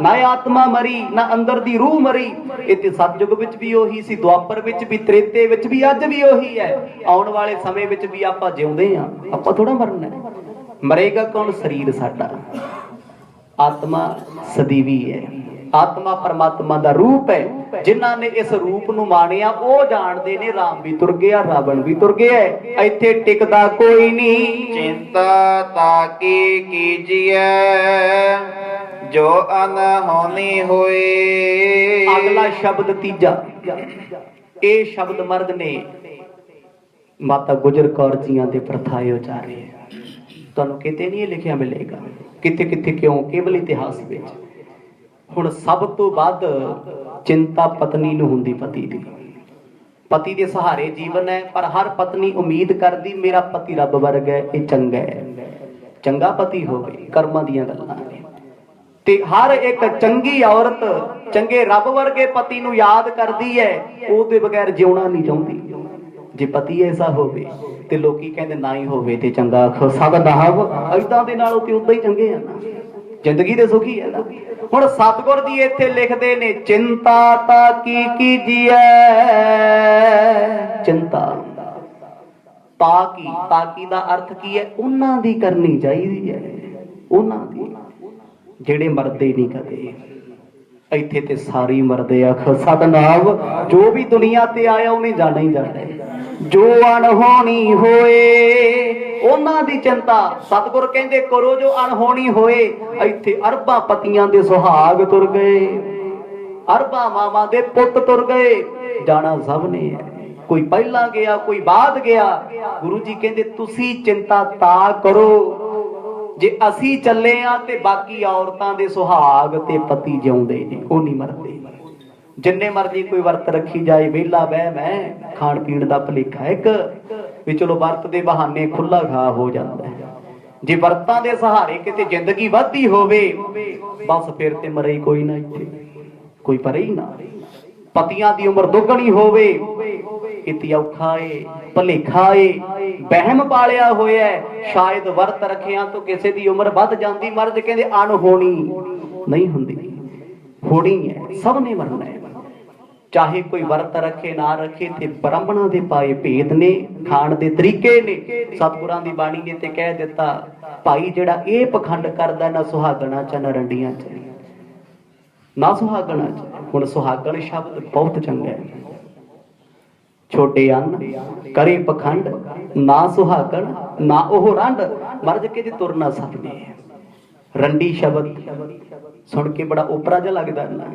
ਨਾ ਆਤਮਾ ਮਰੀ, ਨਾ ਅੰਦਰ ਦੀ ਰੂਹ ਮਰੀ। ਇਹ ਤੇ ਸਤਜੁਗ ਵਿੱਚ ਵੀ ਉਹੀ ਸੀ, ਦੁਆਪਰ ਵਿੱਚ ਵੀ, ਤ੍ਰੇਤੇ ਵਿੱਚ ਵੀ, ਅੱਜ ਵੀ ਉਹੀ ਹੈ। ਆਉਣ ਵਾਲੇ ਸਮੇਂ ਵਿੱਚ ਵੀ ਆਪਾਂ ਜਿਉਂਦੇ ਹਾਂ, ਆਪਾਂ ਥੋੜਾ ਮਰਨਾ। ਮਰੇਗਾ ਕੌਣ? ਸਰੀਰ ਸਾਡਾ। ਆਤਮਾ ਸਦੀਵੀ ਹੈ। ਆਤਮਾ ਪਰਮਾਤਮਾ ਦਾ ਰੂਪ ਹੈ। ਜਿਨ੍ਹਾਂ ਨੇ ਇਸ ਰੂਪ ਨੂੰ ਮਾਣਿਆ ਉਹ ਜਾਣਦੇ ਨੇ ਰਾਮ ਵੀ ਤੁਰ ਗਿਆ, ਰਾਵਣ ਵੀ ਤੁਰ ਗਿਆ। ਇੱਥੇ ਟਿਕਦਾ ਕੋਈ ਨਹੀਂ। ਚਿੰਤਾ ਤਾਕੀ ਕੀਜੀਐ, ਜੋ ਅਨਹੋਣੀ ਹੋਏ। ਅਗਲਾ ਸ਼ਬਦ ਤੀਜਾ, ਇਹ ਸ਼ਬਦ ਮਰਦ ਨੇ ਮਾਤਾ ਗੁਜਰ ਕੌਰ ਜੀਆਂ ਦੇ ਪ੍ਰਥਾਏ ਉਚਾਰੇ। ਤੁਹਾਨੂੰ ਕਿਤੇ ਨਹੀਂ ਇਹ ਲਿਖਿਆ ਮਿਲੇਗਾ, ਕਿਤੇ ਕਿਤੇ ਕਿਉਂ? ਕੇਵਲ ਇਤਿਹਾਸ ਵਿੱਚ। ਹੁਣ ਸਭ ਤੋਂ ਵੱਧ ਚਿੰਤਾ ਪਤਨੀ ਨੂੰ ਹੁੰਦੀ ਪਤੀ ਦੀ। ਪਤੀ ਦੇ ਸਹਾਰੇ ਜੀਵਨ ਹੈ, ਪਰ ਹਰ ਪਤਨੀ ਉਮੀਦ ਕਰਦੀ ਮੇਰਾ ਪਤੀ ਰੱਬ ਵਰਗਾ ਹੈ, ਇਹ ਚੰਗਾ ਹੈ, ਚੰਗਾ ਪਤੀ ਹੋਵੇ, ਕਰਮਾਂ ਦੀਆਂ ਗੱਲਾਂ ਨੇ। ਤੇ ਹਰ ਇੱਕ ਚੰਗੀ ਔਰਤ ਚੰਗੇ ਰੱਬ ਵਰਗੇ ਪਤੀ ਨੂੰ ਯਾਦ ਕਰਦੀ ਹੈ, ਉਹਦੇ ਬਗੈਰ ਜਿਉਣਾ ਨਹੀਂ ਚਾਹੁੰਦੀ। ਜੇ ਪਤੀ ਐਸਾ ਹੋਵੇ ਤੇ ਲੋਕੀ ਕਹਿੰਦੇ ਨਾ ਹੀ ਹੋਵੇ ਤੇ ਚੰਗਾ, ਸਭ ਨਾਮ ਏਦਾਂ ਦੇ ਨਾਲੋਂ ਤੇ ਉਦਾਂ ਹੀ ਚੰਗੇ ਆ ਨਾ, ਜ਼ਿੰਦਗੀ ਦੇ ਸੁਖੀ ਹੈ ਨਾ। ਹੁਣ ਸਤਿਗੁਰ ਜੀ ਇੱਥੇ ਲਿਖਦੇ ਨੇ, ਚਿੰਤਾ ਤਾਂ ਕੀ ਕੀਜੀਐ, ਚਿੰਤਾ ਤਾਕੀ ਦਾ ਅਰਥ ਕੀ ਹੈ? ਉਹਨਾਂ ਦੀ ਕਰਨੀ ਚਾਹੀਦੀ ਹੈ, ਉਹਨਾਂ ਦੀ ਜਿਹੜੇ ਮਰਦੇ ਨਹੀਂ ਕਦੇ। ਇੱਥੇ ਤੇ ਸਾਰੀ ਮਰਦੇ ਆ, ਸਤਨਾਮ। ਜੋ ਵੀ ਦੁਨੀਆ ਤੇ ਆਇਆ ਉਹਨੇ ਜਾਣਾ ਹੀ ਜਾਣਾ, ਜੋ ਅਣਹੋਣੀ ਹੋਏ ਉਹਨਾਂ ਦੀ ਚਿੰਤਾ। ਸਤਿਗੁਰ ਕਹਿੰਦੇ ਕਰੋ ਜੋ ਅਣਹੋਣੀ ਹੋਏ। ਇੱਥੇ ਅਰਬਾਂ ਪਤੀਆਂ ਦੇ ਸੁਹਾਗ ਤੁਰ ਗਏ, ਅਰਬਾਂ ਮਾਵਾਂ ਦੇ ਪੁੱਤ ਤੁਰ ਗਏ, ਜਾਣਾ ਸਭ ਨੇ ਹੈ। ਕੋਈ ਪਹਿਲਾਂ ਗਿਆ, ਕੋਈ ਬਾਅਦ ਗਿਆ। ਗੁਰੂ ਜੀ ਕਹਿੰਦੇ ਤੁਸੀਂ ਚਿੰਤਾ ਤਾਂ ਕਰੋ ਜੇ ਅਸੀਂ ਚੱਲੇ ਆ ਤੇ ਬਾਕੀ ਔਰਤਾਂ ਦੇ ਸੁਹਾਗ ਤੇ ਪਤੀ ਜਿਉਂਦੇ ਨੇ, ਉਹ ਨਹੀਂ ਮਰਦੇ। ਜਿੰਨੇ ਮਰਜੀ ਕੋਈ ਵਰਤ ਰੱਖੀ ਜਾਏ, ਵਿਹਲਾ ਵਹਿਮ ਹੈ, ਖਾਣ ਪੀਣ ਦਾ ਭੁਲੇਖਾ ਇੱਕ ਵੀ ਚਲੋ ਵਰਤ ਦੇ ਬਹਾਨੇ ਖੁੱਲਾ ਖਾ ਹੋ ਜਾਂਦਾ। ਜੇ ਵਰਤਾਂ ਦੇ ਸਹਾਰੇ ਕਿਤੇ ਜ਼ਿੰਦਗੀ ਵੱਧਦੀ ਹੋਵੇ, ਬਸ ਫਿਰ ਤੇ ਮਰੇ ਕੋਈ ਨਾ, ਇੱਥੇ ਕੋਈ ਪਰੇ ਹੀ ਨਾ। ਪਤੀਆਂ ਦੀ ਉਮਰ ਦੁੱਗਣੀ ਹੋਵੇ, ਕਿਤੇ ਔਖਾ ਏ, ਭੁਲੇਖਾ ਏ, ਵਹਿਮ ਪਾਲਿਆ ਹੋਇਆ। ਸ਼ਾਇਦ ਵਰਤ ਰੱਖਿਆ ਤੋਂ ਕਿਸੇ ਦੀ ਉਮਰ ਵੱਧ ਜਾਂਦੀ। ਮਰਦ ਕਹਿੰਦੇ ਅਣਹੋਣੀ ਨਹੀਂ ਹੁੰਦੀ, ਹੋਣੀ ਹੈ, ਸਭ ਨੇ ਮਰਨਾ ਹੈ। ਚਾਹੇ ਕੋਈ ਵਰਤ ਰੱਖੇ ਨਾ ਰੱਖੇ, ਤੇ ਬ੍ਰਾਹਮਣਾਂ ਦੇ ਪਾਏ ਭੇਦ ਨੇ, ਖਾਣ ਦੇ ਤਰੀਕੇ ਨੇ। ਸਤਿਗੁਰਾਂ ਦੀ ਬਾਣੀ ਨੇ ਤੇ ਕਹਿ ਦਿੱਤਾ, ਭਾਈ ਜਿਹੜਾ ਇਹ ਪਖੰਡ ਕਰਦਾ, ਨਾ ਸੁਹਾਗਣਾ ਚ ਨਾ ਰੰਡੀਆਂ ਚ, ਨਾ ਸੁਹਾਗਣਾ ਚ। ਹੁਣ ਸੁਹਾਗਣ ਸ਼ਬਦ ਬਹੁਤ ਚੰਗਾ ਹੈ। ਛੋਟੇ ਅੰਨ ਕਰੇ ਪਖੰਡ, ਨਾ ਸੁਹਾਗਣ ਨਾ ਉਹ ਰੰਡ, ਮਰਜ ਕੇ ਜੇ ਤੁਰਨਾ ਸਕਦੇ। ਰੰਡੀ ਸ਼ਬਦ ਸੁਣ ਕੇ ਬੜਾ ਉਪਰਾ ਜਿਹਾ ਲੱਗਦਾ ਨਾ।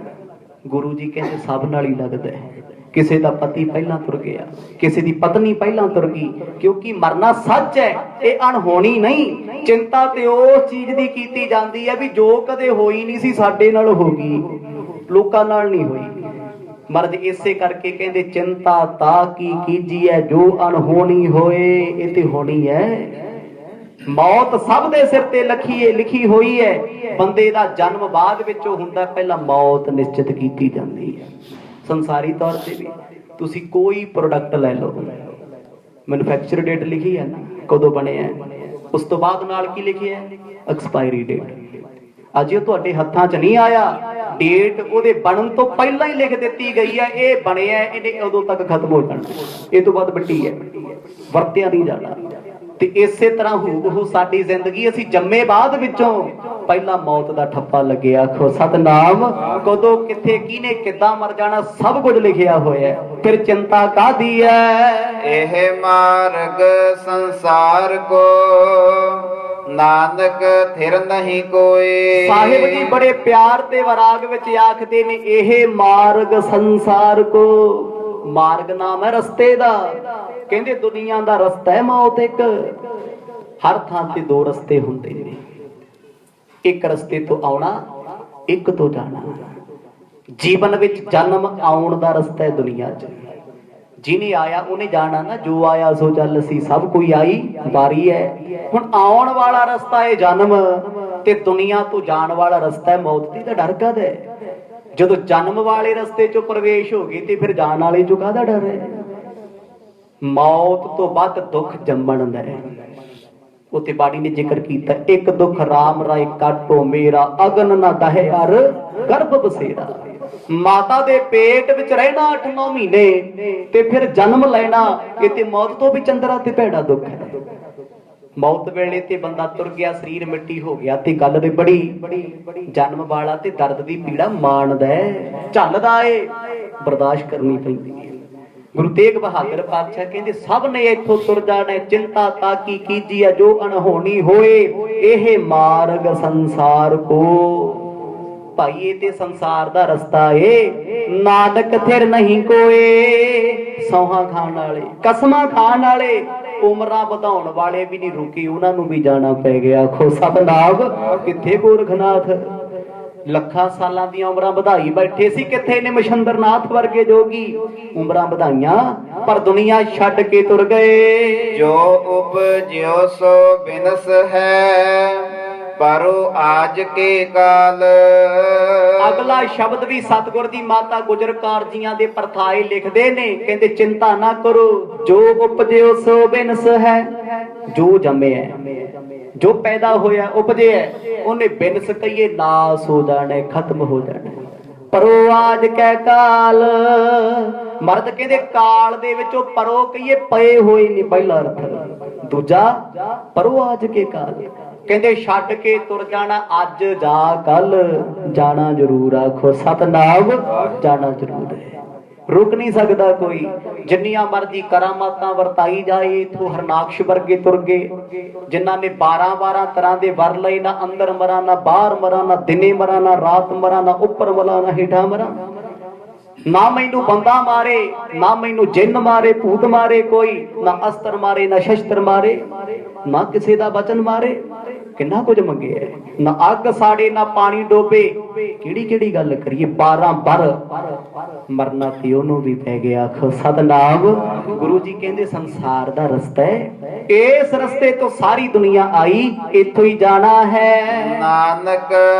ਗੁਰੂ ਜੀ ਕਹਿੰਦੇ ਸਭ ਨਾਲ ਹੀ ਲੱਗਦਾ ਹੈ। ਕਿਸੇ ਦਾ ਪਤੀ ਪਹਿਲਾਂ ਤੁਰ ਗਿਆ, ਕਿਸੇ ਦੀ ਪਤਨੀ ਪਹਿਲਾਂ ਤੁਰ ਗਈ, ਕਿਉਂਕਿ ਮਰਨਾ ਸੱਚ ਹੈ, ਇਹ ਅਣਹੋਣੀ ਨਹੀਂ। ਚਿੰਤਾ ਤੇ ਉਸ ਚੀਜ਼ ਦੀ ਕੀਤੀ ਜਾਂਦੀ ਹੈ ਵੀ ਜੋ ਕਦੇ ਹੋਈ ਨਹੀਂ ਸੀ ਸਾਡੇ ਨਾਲ ਹੋ ਗਈ, ਲੋਕਾਂ ਨਾਲ ਨਹੀਂ ਹੋਈ। ਮਰਦ ਇਸੇ ਕਰਕੇ ਕਹਿੰਦੇ ਚਿੰਤਾ ਤਾਂ ਕੀ ਕੀਜੀਐ, ਜੋ ਅਣਹੋਣੀ ਹੋਏ ਇਹ ਤੇ ਹੋਣੀ ਹੈ। ਮੌਤ ਸਭ ਦੇ ਸਿਰ ਤੇ ਲਿਖੀ ਹੋਈ ਹੈ। ਬੰਦੇ ਦਾ ਜਨਮ ਬਾਅਦ ਵਿੱਚੋਂ ਹੁੰਦਾ, ਪਹਿਲਾਂ ਮੌਤ ਨਿਸ਼ਚਿਤ ਕੀਤੀ ਜਾਂਦੀ ਹੈ। ਸੰਸਾਰੀ ਤੌਰ ਤੇ ਵੀ ਤੁਸੀਂ ਕੋਈ ਪ੍ਰੋਡਕਟ ਲੈ ਲਓ, ਮੈਨੂਫੈਕਚਰ ਡੇਟ ਲਿਖੀ ਹੈ ਨਾ, ਕਦੋਂ ਬਣਿਆ, ਉਸ ਤੋਂ ਬਾਅਦ ਨਾਲ ਕੀ ਲਿਖਿਆ, ਐਕਸਪਾਇਰੀ ਡੇਟ। ਅਜੇ ਉਹ ਤੁਹਾਡੇ ਹੱਥਾਂ 'ਚ ਨਹੀਂ ਆਇਆ, ਡੇਟ ਉਹਦੇ ਬਣਨ ਤੋਂ ਪਹਿਲਾਂ ਹੀ ਲਿਖ ਦਿੱਤੀ ਗਈ ਹੈ, ਇਹ ਬਣਿਆ, ਇਹਨੇ ਉਦੋਂ ਤੱਕ ਖਤਮ ਹੋ ਜਾਣਾ, ਇਹ ਤੋਂ ਬਾਅਦ ਮਿੱਟੀ ਹੈ, ਵਰਤਿਆ ਨਹੀਂ ਜਾਣਾ। ਤੇ ਇਸੇ ਤਰ੍ਹਾਂ ਹੂਬਹੂ ਸਾਡੀ ਜ਼ਿੰਦਗੀ, ਅਸੀਂ ਜੰਮੇ ਬਾਅਦ ਵਿੱਚੋਂ ਪਹਿਲਾਂ ਮੌਤ ਦਾ ਠੱਪਾ ਲੱਗਿਆ। ਆਖੋ ਸਤਨਾਮ। ਕਦੋਂ ਕਿੱਥੇ ਕਿਹਨੇ ਕਿੱਦਾਂ ਮਰ ਜਾਣਾ ਸਭ ਕੁਝ ਲਿਖਿਆ ਹੋਇਆ, ਫਿਰ ਚਿੰਤਾ ਕਾਹਦੀ ਹੈ। ਇਹ ਮਾਰਗ ਸੰਸਾਰ ਕੋ ਨਾਨਕ ਥਿਰ ਨਹੀਂ ਕੋਏ। ਸਾਹਿਬ ਜੀ ਬੜੇ ਪਿਆਰ ਤੇ ਵਿਰਾਗ ਵਿੱਚ ਆਖਦੇ ਨੇ, ਇਹ ਮਾਰਗ ਸੰਸਾਰ ਕੋ। ਮਾਰਗ ਨਾਮ ਹੈ ਰਸਤੇ ਦਾ। ਕਹਿੰਦੇ ਦੁਨੀਆ ਦਾ ਰਸਤਾ ਹੈ ਮੌਤ ਇੱਕ। ਹਰ ਥਾਂ ਤੇ ਦੋ ਰਸਤੇ ਹੁੰਦੇ ਨੇ, ਇੱਕ ਰਸਤੇ ਤੋਂ ਆਉਣਾ, ਇੱਕ ਤੋਂ ਜਾਣਾ। ਜੀਵਨ ਵਿੱਚ ਜਨਮ ਆਉਣ ਦਾ ਰਸਤਾ ਹੈ ਦੁਨੀਆ 'ਚ। ਜਿਹਨੇ ਆਇਆ ਉਹਨੇ ਜਾਣਾ ਨਾ, ਜੋ ਆਇਆ ਸੋ ਚੱਲ ਸੀ, ਸਭ ਕੋਈ ਆਈ ਵਾਰੀ ਹੈ। ਹੁਣ ਆਉਣ ਵਾਲਾ ਰਸਤਾ ਹੈ ਜਨਮ, ਤੇ ਦੁਨੀਆ ਤੋਂ ਜਾਣ ਵਾਲਾ ਰਸਤਾ ਹੈ ਮੌਤ ਦੀ। ਤਾਂ ਡਰ ਕਾਹਦਾ ਹੈ? ਜਦੋਂ ਜਨਮ ਵਾਲੇ ਰਸਤੇ 'ਚੋਂ ਪ੍ਰਵੇਸ਼ ਹੋ ਗਏ ਤੇ ਫਿਰ ਜਾਣ ਵਾਲੇ 'ਚੋਂ ਕਾਹਦਾ ਡਰ ਹੈ? ਮੌਤ ਤੋਂ ਵੱਧ ਦੁੱਖ ਜੰਮਣ ਦਾ ਹੈ। ਉੱਥੇ ਬਾਣੀ ਨੇ ਜ਼ਿਕਰ ਕੀਤਾ, ਇੱਕ ਦੁੱਖ ਰਾਮ ਰਾਏ ਕਾਟੋ ਮੇਰਾ, ਅਗਨ ਨਾ ਦਹੇ ਅਰ ਗਰਭ ਬਸੇਰਾ। ਮਾਤਾ ਦੇ ਪੇਟ ਵਿੱਚ ਰਹਿਣਾ 8-9 ਮਹੀਨੇ ਤੇ ਫਿਰ ਜਨਮ ਲੈਣਾ, ਇਹ ਤੇ ਮੌਤ ਤੋਂ ਵੀ ਚੰਦਰਾ ਤੇ ਭੈੜਾ ਦੁੱਖ ਹੈ। ਮੌਤ ਵੇਲੇ ਤੇ ਬੰਦਾ ਤੁਰ ਗਿਆ, ਸਰੀਰ ਮਿੱਟੀ ਹੋ ਗਿਆ, ਤੇ ਗੱਲ ਦੇ ਬੜੀ ਜਨਮ ਵਾਲਾ ਤੇ ਦਰਦ ਦੀ ਪੀੜਾ ਮਾਣਦਾ ਹੈ, ਝੱਲਦਾ ਏ, ਬਰਦਾਸ਼ਤ ਕਰਨੀ ਪੈਂਦੀ ਹੈ। ਗੁਰੂ ਤੇਗ ਬਹਾਦਰ ਪਾਤਸ਼ਾਹ ਕਹਿੰਦੇ ਸਭ ਨੇ ਇੱਥੋਂ ਤੁਰ ਜਾਣਾ, ਚਿੰਤਾ ਤਾਂ ਕੀ ਕੀਜੀਐ, ਜੋ ਅਣਹੋਣੀ ਹੋਏ, ਇਹ ਮਾਰਗ ਸੰਸਾਰ ਕੋ। ਭਾਈ ਇਹ ਤੇ ਸੰਸਾਰ ਦਾ ਰਸਤਾ ਏ, ਨਾਨਕ ਥਿਰ ਨਹੀਂ ਕੋਏ। ਸੌਹਾਂ ਖਾਣ ਵਾਲੇ, ਕਸਮਾਂ ਖਾਣ ਵਾਲੇ, ਉਮਰਾਂ ਵਧਾਉਣ ਵਾਲੇ ਵੀ ਨਹੀਂ ਰੁਕੇ, ਉਹਨਾਂ ਨੂੰ ਵੀ ਜਾਣਾ ਪੈ ਗਿਆ। ਆਖੋ ਸਤਨਾਮ। ਕਿੱਥੇ ਗੋਰਖਨਾਥ? ਲੱਖਾਂ ਸਾਲਾਂ ਦੀਆਂ ਉਮਰਾਂ ਵਧਾਈ ਬੈਠੇ ਸੀ। ਕਿੱਥੇ ਨੇ ਮਛੰਦਰਨਾਥ ਵਰਗੇ ਜੋਗੀ, ਉਮਰਾਂ ਵਧਾਈਆਂ ਪਰ ਦੁਨੀਆ ਛੱਡ ਕੇ ਤੁਰ ਗਏ। ਜੋ ਉਪਜਿਓ ਸੋ ਬਿਨਸ ਹੈ, ਪਰੋ ਆਜ ਕੇ ਕਾਲ। ਅਗਲਾ ਸ਼ਬਦ ਵੀ ਸਤਿਗੁਰ ਦੀ ਮਾਤਾ ਗੁਜਰ ਕੌਰ ਜੀਆਂ ਦੇ ਪਰਥਾਏ ਲਿਖਦੇ ਨੇ, ਕਹਿੰਦੇ ਚਿੰਤਾ ਨਾ ਕਰੋ, ਜੋ ਉਪਜਿਓ ਸੋ ਬਿਨਸ ਹੈ। ਜੋ ਜੰਮਿਆ, ਜੋ ਪੈਦਾ ਹੋਇਆ, ਉਪਜਿਆ, ਉਹਨੇ ਬਿਨਸ ਕਹੀਏ ਨਾਸ ਹੋ ਜਾਣਾ, ਖਤਮ ਹੋ ਜਾਣਾ। ਪਰੋ ਆਜ ਕੈ ਕਾਲ, ਮਰਦ ਕਹਿੰਦੇ ਕਾਲ ਦੇ ਵਿੱਚੋਂ ਪਰੋ ਕਹੀਏ ਪਏ ਹੋਏ ਨਹੀਂ, ਪਹਿਲਾ ਅਰਥ। ਦੂਜਾ ਪਰੋ ਆਜ ਕੇ ਕਾਲ, ਕਹਿੰਦੇ ਛੱਡ ਕੇ ਤੁਰ ਜਾਣਾ, ਅੱਜ ਜਾ ਕੱਲ ਜਾਣਾ ਜ਼ਰੂਰ। ਆਖੋ ਸਤਨਾਮ, ਜਾਣਾ ਜ਼ਰੂਰ ਹੈ, ਰੁਕ ਨਹੀਂ ਸਕਦਾ ਕੋਈ। ਜਿੰਨੀਆਂ ਮਰਜ਼ੀ ਕਰਾਮਾਤਾਂ ਵਰਤਾਈ ਜਾਏ, ਇਥੋਂ ਹਰਨਾਕਸ਼ ਵਰਗੇ ਤੁਰ ਗਏ, ਜਿਨ੍ਹਾਂ ਨੇ 12 ਤਰ੍ਹਾਂ ਦੇ ਵਰ ਲਏ, ਨਾ ਅੰਦਰ ਮਰਾਂ ਨਾ ਬਾਹਰ ਮਰਾਂ, ਨਾ ਦਿਨੇ ਮਰਾਂ ਨਾ ਰਾਤ ਮਰਾਂ, ਨਾ ਉੱਪਰ ਮਰਾਂ ਨਾ ਹੇਠਾਂ ਮਰਾਂ, ਨਾ ਮੈਨੂੰ ਬੰਦਾ ਮਾਰੇ, ਨਾ ਮੈਨੂੰ ਜਿੰਨ ਮਾਰੇ, ਭੂਤ ਮਾਰੇ ਕੋਈ, ਨਾ ਅਸਤਰ ਮਾਰੇ, ਨਾ ਸ਼ਸਤਰ ਮਾਰੇ, ਨਾ ਕਿਸੇ ਦਾ ਬਚਨ ਮਾਰੇ। ਕਿੰਨਾ ਕੁਝ ਮੰਗਿਆ, ਨਾ ਅੱਗ ਸਾੜੇ, ਨਾ ਪਾਣੀ ਡੋਬੇ। ਕਿਹੜੀ ਕਿਹੜੀ ਗੱਲ ਕਰੀਏ, 12 ਬਰ ਮਰਨਾ ਤੇ ਉਹਨੂੰ ਵੀ ਪੈ ਗਿਆ। ਆਖੋ ਸਤਨਾਮ। ਗੁਰੂ ਜੀ ਕਹਿੰਦੇ ਸੰਸਾਰ ਦਾ ਰਸਤਾ ਹੈ, ਇਸ ਰਸਤੇ ਤੋਂ ਸਾਰੀ ਦੁਨੀਆ ਆਈ, ਇੱਥੋਂ ਹੀ ਜਾਣਾ ਹੈ। ਨਾਨਕ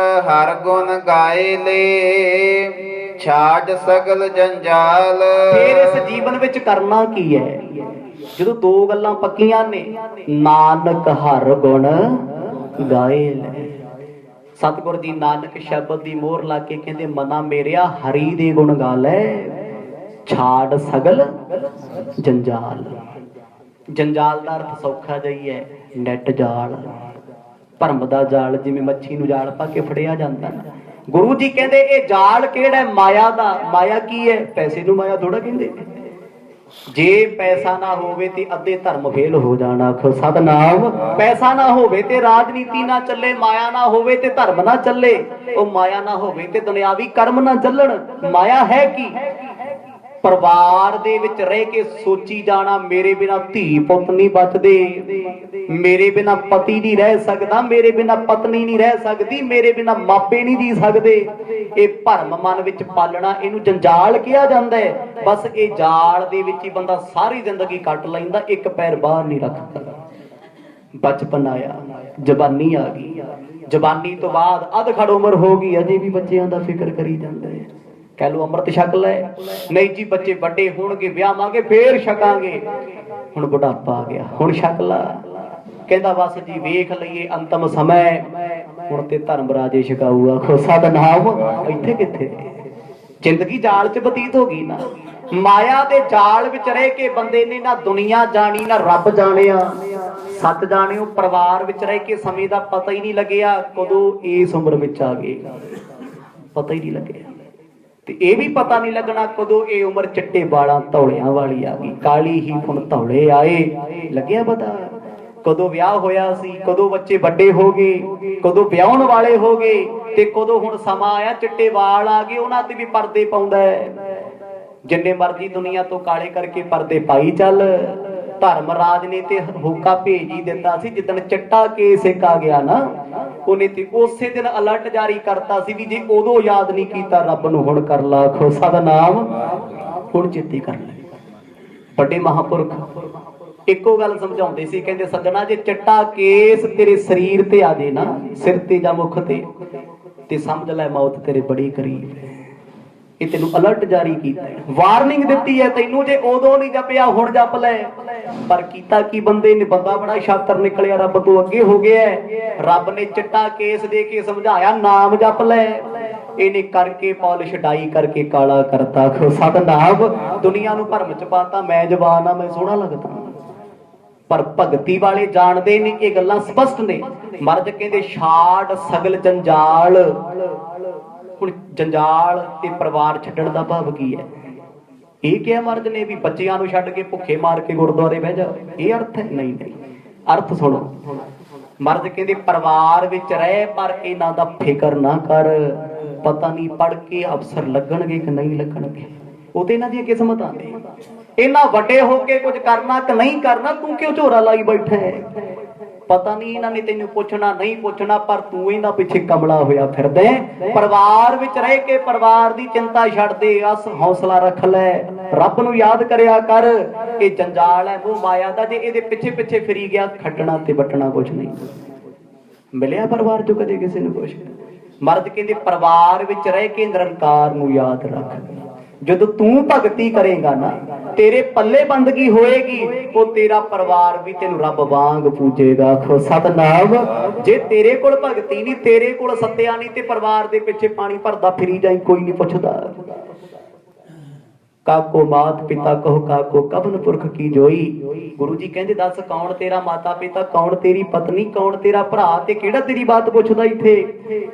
ਹਰ ਗੁਣ ਗਾਏ ਲੈ, ਛਾੜ ਸਗਲ ਜੰਜਾਲ। ਫਿਰ ਇਸ ਜੀਵਨ ਵਿੱਚ ਕਰਨਾ ਕੀ ਹੈ? ਜਦੋਂ ਦੋ ਗੱਲਾਂ ਪੱਕੀਆਂ ਨੇ, ਨਾਨਕ ਹਰ ਗੁਣ ਗਾਏ ਲੈ। ਸਤਿਗੁਰ ਦੀ ਨਾਨਕ ਸ਼ਬਦ ਦੀ ਮੋਹਰ ਲਾ ਕੇ ਕਹਿੰਦੇ, ਮਨਾ ਮੇਰਿਆ ਹਰੀ ਦੇ ਗੁਣ ਗਾ ਲੈ, ਛਾੜ ਸਗਲ ਜੰਜਾਲ। ਜੰਜਾਲ ਦਾ ਅਰਥ ਸੌਖਾ ਜਿਹੀ ਹੈ, ਨੈਟ ਜਾਲ, ਭਰਮ ਦਾ ਜਾਲ, ਜਿਵੇਂ ਮੱਛੀ ਨੂੰ ਜਾਲ ਪਾ ਕੇ ਫੜਿਆ ਜਾਂਦਾ ਨਾ। ਗੁਰੂ ਜੀ ਕਹਿੰਦੇ ਇਹ ਜਾਲ ਕਿਹੜਾ? ਮਾਇਆ ਦਾ। ਮਾਇਆ ਕੀ ਹੈ? ਪੈਸੇ ਨੂੰ ਮਾਇਆ ਥੋੜਾ ਕਹਿੰਦੇ। ਜੇ ਪੈਸਾ ਨਾ ਹੋਵੇ ਤੇ ਅੱਧੇ ਧਰਮ ਫੇਲ ਹੋ ਜਾਣਾ। ਆਖੋ ਸਤਨਾਮ। ਪੈਸਾ ਨਾ ਹੋਵੇ ਤੇ ਰਾਜਨੀਤੀ ਨਾ ਚੱਲੇ, ਮਾਇਆ ਨਾ ਹੋਵੇ ਤੇ ਧਰਮ ਨਾ ਚੱਲੇ, ਉਹ ਮਾਇਆ ਨਾ ਹੋਵੇ ਤੇ ਦੁਨਿਆਵੀ ਕਰਮ ਨਾ ਚੱਲਣ। ਮਾਇਆ ਹੈ ਕੀ? ਪਰਿਵਾਰ ਦੇ ਵਿੱਚ ਰਹਿ ਕੇ ਸੋਚੀ ਜਾਣਾ, ਮੇਰੇ ਬਿਨਾ ਧੀ ਪੁੱਤ ਨਹੀਂ ਬਚਦੇ, ਮੇਰੇ ਬਿਨਾ ਪਤੀ ਨਹੀਂ ਰਹਿ ਸਕਦਾ, ਮੇਰੇ ਬਿਨਾ ਪਤਨੀ ਨਹੀਂ ਰਹਿ ਸਕਦੀ, ਮੇਰੇ ਬਿਨਾ ਮਾਪੇ ਨਹੀਂ ਜੀ ਸਕਦੇ। ਇਹ ਭਰਮ ਮਨ ਵਿੱਚ ਪਾਲਣਾ, ਇਹਨੂੰ ਜੰਜਾਲ ਕਿਹਾ ਜਾਂਦਾ ਹੈ। ਬਸ ਇਹ ਜਾਲ ਦੇ ਵਿੱਚ ਹੀ ਬੰਦਾ ਸਾਰੀ ਜ਼ਿੰਦਗੀ ਕੱਟ ਲੈਂਦਾ, ਇੱਕ ਪੈਰ ਬਾਹਰ ਨਹੀਂ ਰੱਖਦਾ। ਬਚਪਨ ਆਇਆ, ਜਵਾਨੀ ਆ ਗਈ, ਜਵਾਨੀ ਤੋਂ ਬਾਅਦ ਅਧਖੜ ਉਮਰ ਹੋ ਗਈ, ਅਜੇ ਵੀ ਬੱਚਿਆਂ ਦਾ ਫਿਕਰ ਕਰੀ ਜਾਂਦਾ ਹੈ। ਕਹਿ ਲੋ ਅੰਮ੍ਰਿਤ ਛਕ ਲੈ, ਨਹੀਂ ਜੀ ਬੱਚੇ ਵੱਡੇ ਹੋਣਗੇ ਵਿਆਹਾਂਗੇ ਫੇਰ ਛਕਾਂਗੇ। ਹੁਣ ਬੁਢਾਪਾ ਆ ਗਿਆ, ਹੁਣ ਛਕ ਲਾ। ਕਹਿੰਦਾ ਬਸ ਜੀ ਵੇਖ ਲਈਏ ਅੰਤਮ ਸਮੇਂ, ਹੁਣ ਤੇ ਧਰਮ ਰਾਜੇ ਛਕਾਊ। ਆਖੋ ਸਤਨਾਮ। ਇੱਥੇ ਕਿੱਥੇ, ਜ਼ਿੰਦਗੀ ਜਾਲ ਚ ਬਤੀਤ ਹੋ ਗਈ ਨਾ। ਮਾਇਆ ਦੇ ਜਾਲ ਵਿੱਚ ਰਹਿ ਕੇ ਬੰਦੇ ਨੇ ਨਾ ਦੁਨੀਆ ਜਾਣੀ, ਨਾ ਰੱਬ ਜਾਣਿਆ, ਸੱਚ ਜਾਣਿਓ। ਪਰਿਵਾਰ ਵਿੱਚ ਰਹਿ ਕੇ ਸਮੇਂ ਦਾ ਪਤਾ ਹੀ ਨਹੀਂ ਲੱਗਿਆ, ਕਦੋਂ ਇਸ ਉਮਰ ਵਿੱਚ ਆ ਗਏ, ਪਤਾ ਹੀ ਨਹੀਂ ਲੱਗਿਆ। ਤੇ ਇਹ ਵੀ ਪਤਾ ਨਹੀਂ ਲੱਗਣਾ ਕਦੋਂ ਇਹ ਉਮਰ ਚਿੱਟੇ ਵਾਲਾਂ ਧੌਲਿਆਂ ਵਾਲੀ ਆ ਗਈ, ਕਾਲੀ ਹੀ ਹੁਣ ਧੌਲੇ ਆਏ। ਲੱਗਿਆ ਪਤਾ ਕਦੋਂ ਵਿਆਹ ਹੋਇਆ ਸੀ, ਕਦੋਂ ਬੱਚੇ ਵੱਡੇ ਹੋ ਗਏ, ਕਦੋਂ ਵਿਆਹਣ ਵਾਲੇ ਹੋ ਗਏ, ਤੇ ਕਦੋਂ ਹੁਣ ਸਮਾਂ ਆਇਆ ਚਿੱਟੇ ਵਾਲ ਆ ਗਏ, ਉਹਨਾਂ ਤੇ ਵੀ ਪਰਦੇ ਪਾਉਂਦਾ ਹੈ। ਜਿੰਨੇ ਮਰਜ਼ੀ ਦੁਨੀਆ ਤੋਂ ਕਾਲੇ ਕਰਕੇ ਪਰਦੇ ਪਾਈ ਚੱਲ। ਧਰਮਰਾਜ ਨੇ ਤੇ ਹੁਕਾ ਭੇਜ ਹੀ ਦਿੱਤਾ ਸੀ, ਜਿੱਦਣ ਚਿੱਟਾ ਕੇਸ ਇੱਕ ਆ ਗਿਆ ਨਾ, ਉਹਨੇ ਤੇ ਉਸੇ ਦਿਨ ਅਲਰਟ ਜਾਰੀ ਕਰਤਾ ਸੀ ਵੀ ਜੇ ਉਦੋਂ ਯਾਦ ਨਹੀਂ ਕੀਤਾ ਰੱਬ ਨੂੰ, ਹੁਣ ਕਰ ਲਾ। ਆਖੋ ਸਤਨਾਮ। ਹੁਣ ਚੇਤੇ ਕਰ ਲੈ। ਵੱਡੇ ਮਹਾਂਪੁਰਖ ਇੱਕੋ ਗੱਲ ਸਮਝਾਉਂਦੇ ਸੀ, ਕਹਿੰਦੇ ਸੱਜਣਾ ਜੇ ਚਿੱਟਾ ਕੇਸ ਤੇਰੇ ਸਰੀਰ ਤੇ ਆ ਜੇ ਨਾ, ਸਿਰ ਤੇ ਜਾਂ ਮੁਖ ਤੇ ਸਮਝ ਲੈ ਮੌਤ ਤੇਰੇ ਬੜੀ ਕਰੀਬ ਹੈ। ਇਹ ਤੈਨੂੰ ਅਲਰਟ ਜਾਰੀ ਕੀਤਾ, ਵਾਰਨਿੰਗ ਦਿੱਤੀ ਹੈ ਤੈਨੂੰ, ਜੇ ਉਦੋਂ ਨਹੀਂ ਜਪਿਆ ਹੁਣ ਜਪ ਲੈ। ਪਰ ਕੀਤਾ ਕੀ ਬੰਦੇ ਨੇ? ਬੰਦਾ ਬੜਾ ਸ਼ਾਤਰ ਨਿਕਲਿਆ, ਰੱਬ ਤੋਂ ਅੱਗੇ ਹੋ ਗਿਆ। ਰੱਬ ਨੇ ਚਿੱਟਾ ਕੇਸ ਦੇ ਕੇ ਸਮਝਾਇਆ, ਨਾਮ ਜਪ ਲੈ। ਇਹਨੇ ਕਰਕੇ ਪਾਲਿਸ਼ ਡਾਈ ਕਰਕੇ ਕਾਲਾ ਕਰਤਾ। ਸਤਨਾਮ। ਦੁਨੀਆ ਨੂੰ ਭਰਮ ਚ ਪਾਤਾ, ਮੈਂ ਜਵਾਨ ਆ, ਮੈਂ ਸੋਹਣਾ ਲੱਗਦਾ। ਪਰ ਭਗਤੀ ਵਾਲੇ ਜਾਣਦੇ ਨੇ ਇਹ ਗੱਲਾਂ ਸਪਸ਼ਟ ਨੇ। ਮਰਦ ਕਹਿੰਦੇ ਛਾੜ ਸਗਲ ਜੰਜਾਲ। ਹੁਣ ਜੰਜਾਲ ਤੇ ਪਰਿਵਾਰ ਛੱਡਣ ਦਾ ਭਾਵ ਕੀ ਹੈ? ਇਹ ਕਿਹਾ ਮਰਦ ਨੇ ਵੀ ਬੱਚਿਆਂ ਨੂੰ ਛੱਡ ਕੇ ਭੁੱਖੇ ਮਾਰ ਕੇ ਗੁਰਦੁਆਰੇ ਬਹਿ ਜਾ, ਇਹ ਅਰਥ ਹੈ? ਨਹੀਂ ਨਹੀਂ, ਅਰਥ ਸੁਣੋ। ਮਰਦ ਕਹਿੰਦੇ ਪਰਿਵਾਰ ਵਿੱਚ ਰਹਿ ਪਰ ਇਹਨਾਂ ਦਾ ਫਿਕਰ ਨਾ ਕਰ, ਪਤਾ ਨਹੀਂ ਪੜ ਕੇ ਅਫਸਰ ਲੱਗਣਗੇ ਕਿ ਨਹੀਂ ਲੱਗਣਗੇ, ਉਹ ਤੇ ਇਹਨਾਂ ਦੀਆਂ ਕਿਸਮਤਾਂ ਨੇ। ਇਹਨਾਂ ਵੱਡੇ ਹੋ ਕੇ ਕੁਝ ਕਰਨਾ ਕਿ ਨਹੀਂ ਕਰਨਾ, ਤੂੰ ਕਿਉਂ ਝੋਰਾ ਲਾਈ ਬੈਠਾ ਹੈ? ਪਤਾ ਨਹੀਂ ਇਹਨਾਂ ਨੇ ਤੈਨੂੰ ਪੁੱਛਣਾ ਨਹੀਂ ਪੁੱਛਣਾ, ਪਰ ਤੂੰ ਇਹਨਾਂ ਪਿੱਛੇ ਕਮਲਾ ਹੋਇਆ ਫਿਰਦਾ ਹੈ। ਪਰਿਵਾਰ ਵਿੱਚ ਰਹਿ ਕੇ ਪਰਿਵਾਰ ਦੀ ਚਿੰਤਾ ਛੱਡ ਦੇ, ਅਸ ਹੌਸਲਾ ਰੱਖ ਲੈ, ਰੱਬ ਨੂੰ ਯਾਦ ਕਰਿਆ ਕਰ। ਇਹ ਜੰਜਾਲ ਹੈ ਮੋਹ ਮਾਇਆ ਦਾ, ਜੇ ਇਹਦੇ ਪਿੱਛੇ ਪਿੱਛੇ ਫਿਰੀ ਗਿਆ ਖੱਟਣਾ ਤੇ ਵੱਟਣਾ ਕੁਛ ਨਹੀਂ। ਮਿਲਿਆ ਪਰਿਵਾਰ ਚੋਂ ਕਦੇ ਕਿਸੇ ਨੂੰ ਕੁਛ? ਮਰਦ ਕਹਿੰਦੇ ਪਰਿਵਾਰ ਵਿੱਚ ਰਹਿ ਕੇ ਨਿਰੰਕਾਰ ਨੂੰ ਯਾਦ ਰੱਖ। ਜਦੋਂ ਤੂੰ ਭਗਤੀ ਕਰੇਗਾ ਨਾ, ਤੇਰੇ ਪੱਲੇ ਬੰਦਗੀ ਹੋਏਗੀ, ਉਹ ਤੇਰਾ ਪਰਿਵਾਰ ਵੀ ਤੈਨੂੰ ਰੱਬ ਵਾਂਗ ਪੂਜੇਗਾ। ਆਖੋ ਸਤਨਾਮ। ਜੇ ਤੇਰੇ ਕੋਲ ਭਗਤੀ ਨਹੀਂ, ਤੇਰੇ ਕੋਲ ਸੱਤਿਆ ਨਹੀਂ, ਤੇ ਪਰਿਵਾਰ ਦੇ ਪਿੱਛੇ ਪਾਣੀ ਭਰਦਾ ਫਿਰੀ ਜਾਈ, ਕੋਈ ਨਹੀਂ ਪੁੱਛਦਾ। ਕਾਕੋ ਮਾਤ ਪਿਤਾ ਕਹੋ ਕਾਕੋ ਕਬਨ ਪੁਰਖ ਕੀ ਜੋਈ। ਗੁਰੂ ਜੀ ਕਹਿੰਦੇ ਦੱਸ ਕੌਣ ਤੇਰਾ ਮਾਤਾ ਪਿਤਾ, ਕੌਣ ਤੇਰੀ ਪਤਨੀ, ਕੌਣ ਤੇਰਾ ਭਰਾ, ਤੇ ਕਿਹੜਾ ਤੇਰੀ ਬਾਤ ਪੁੱਛਦਾ ਇੱਥੇ।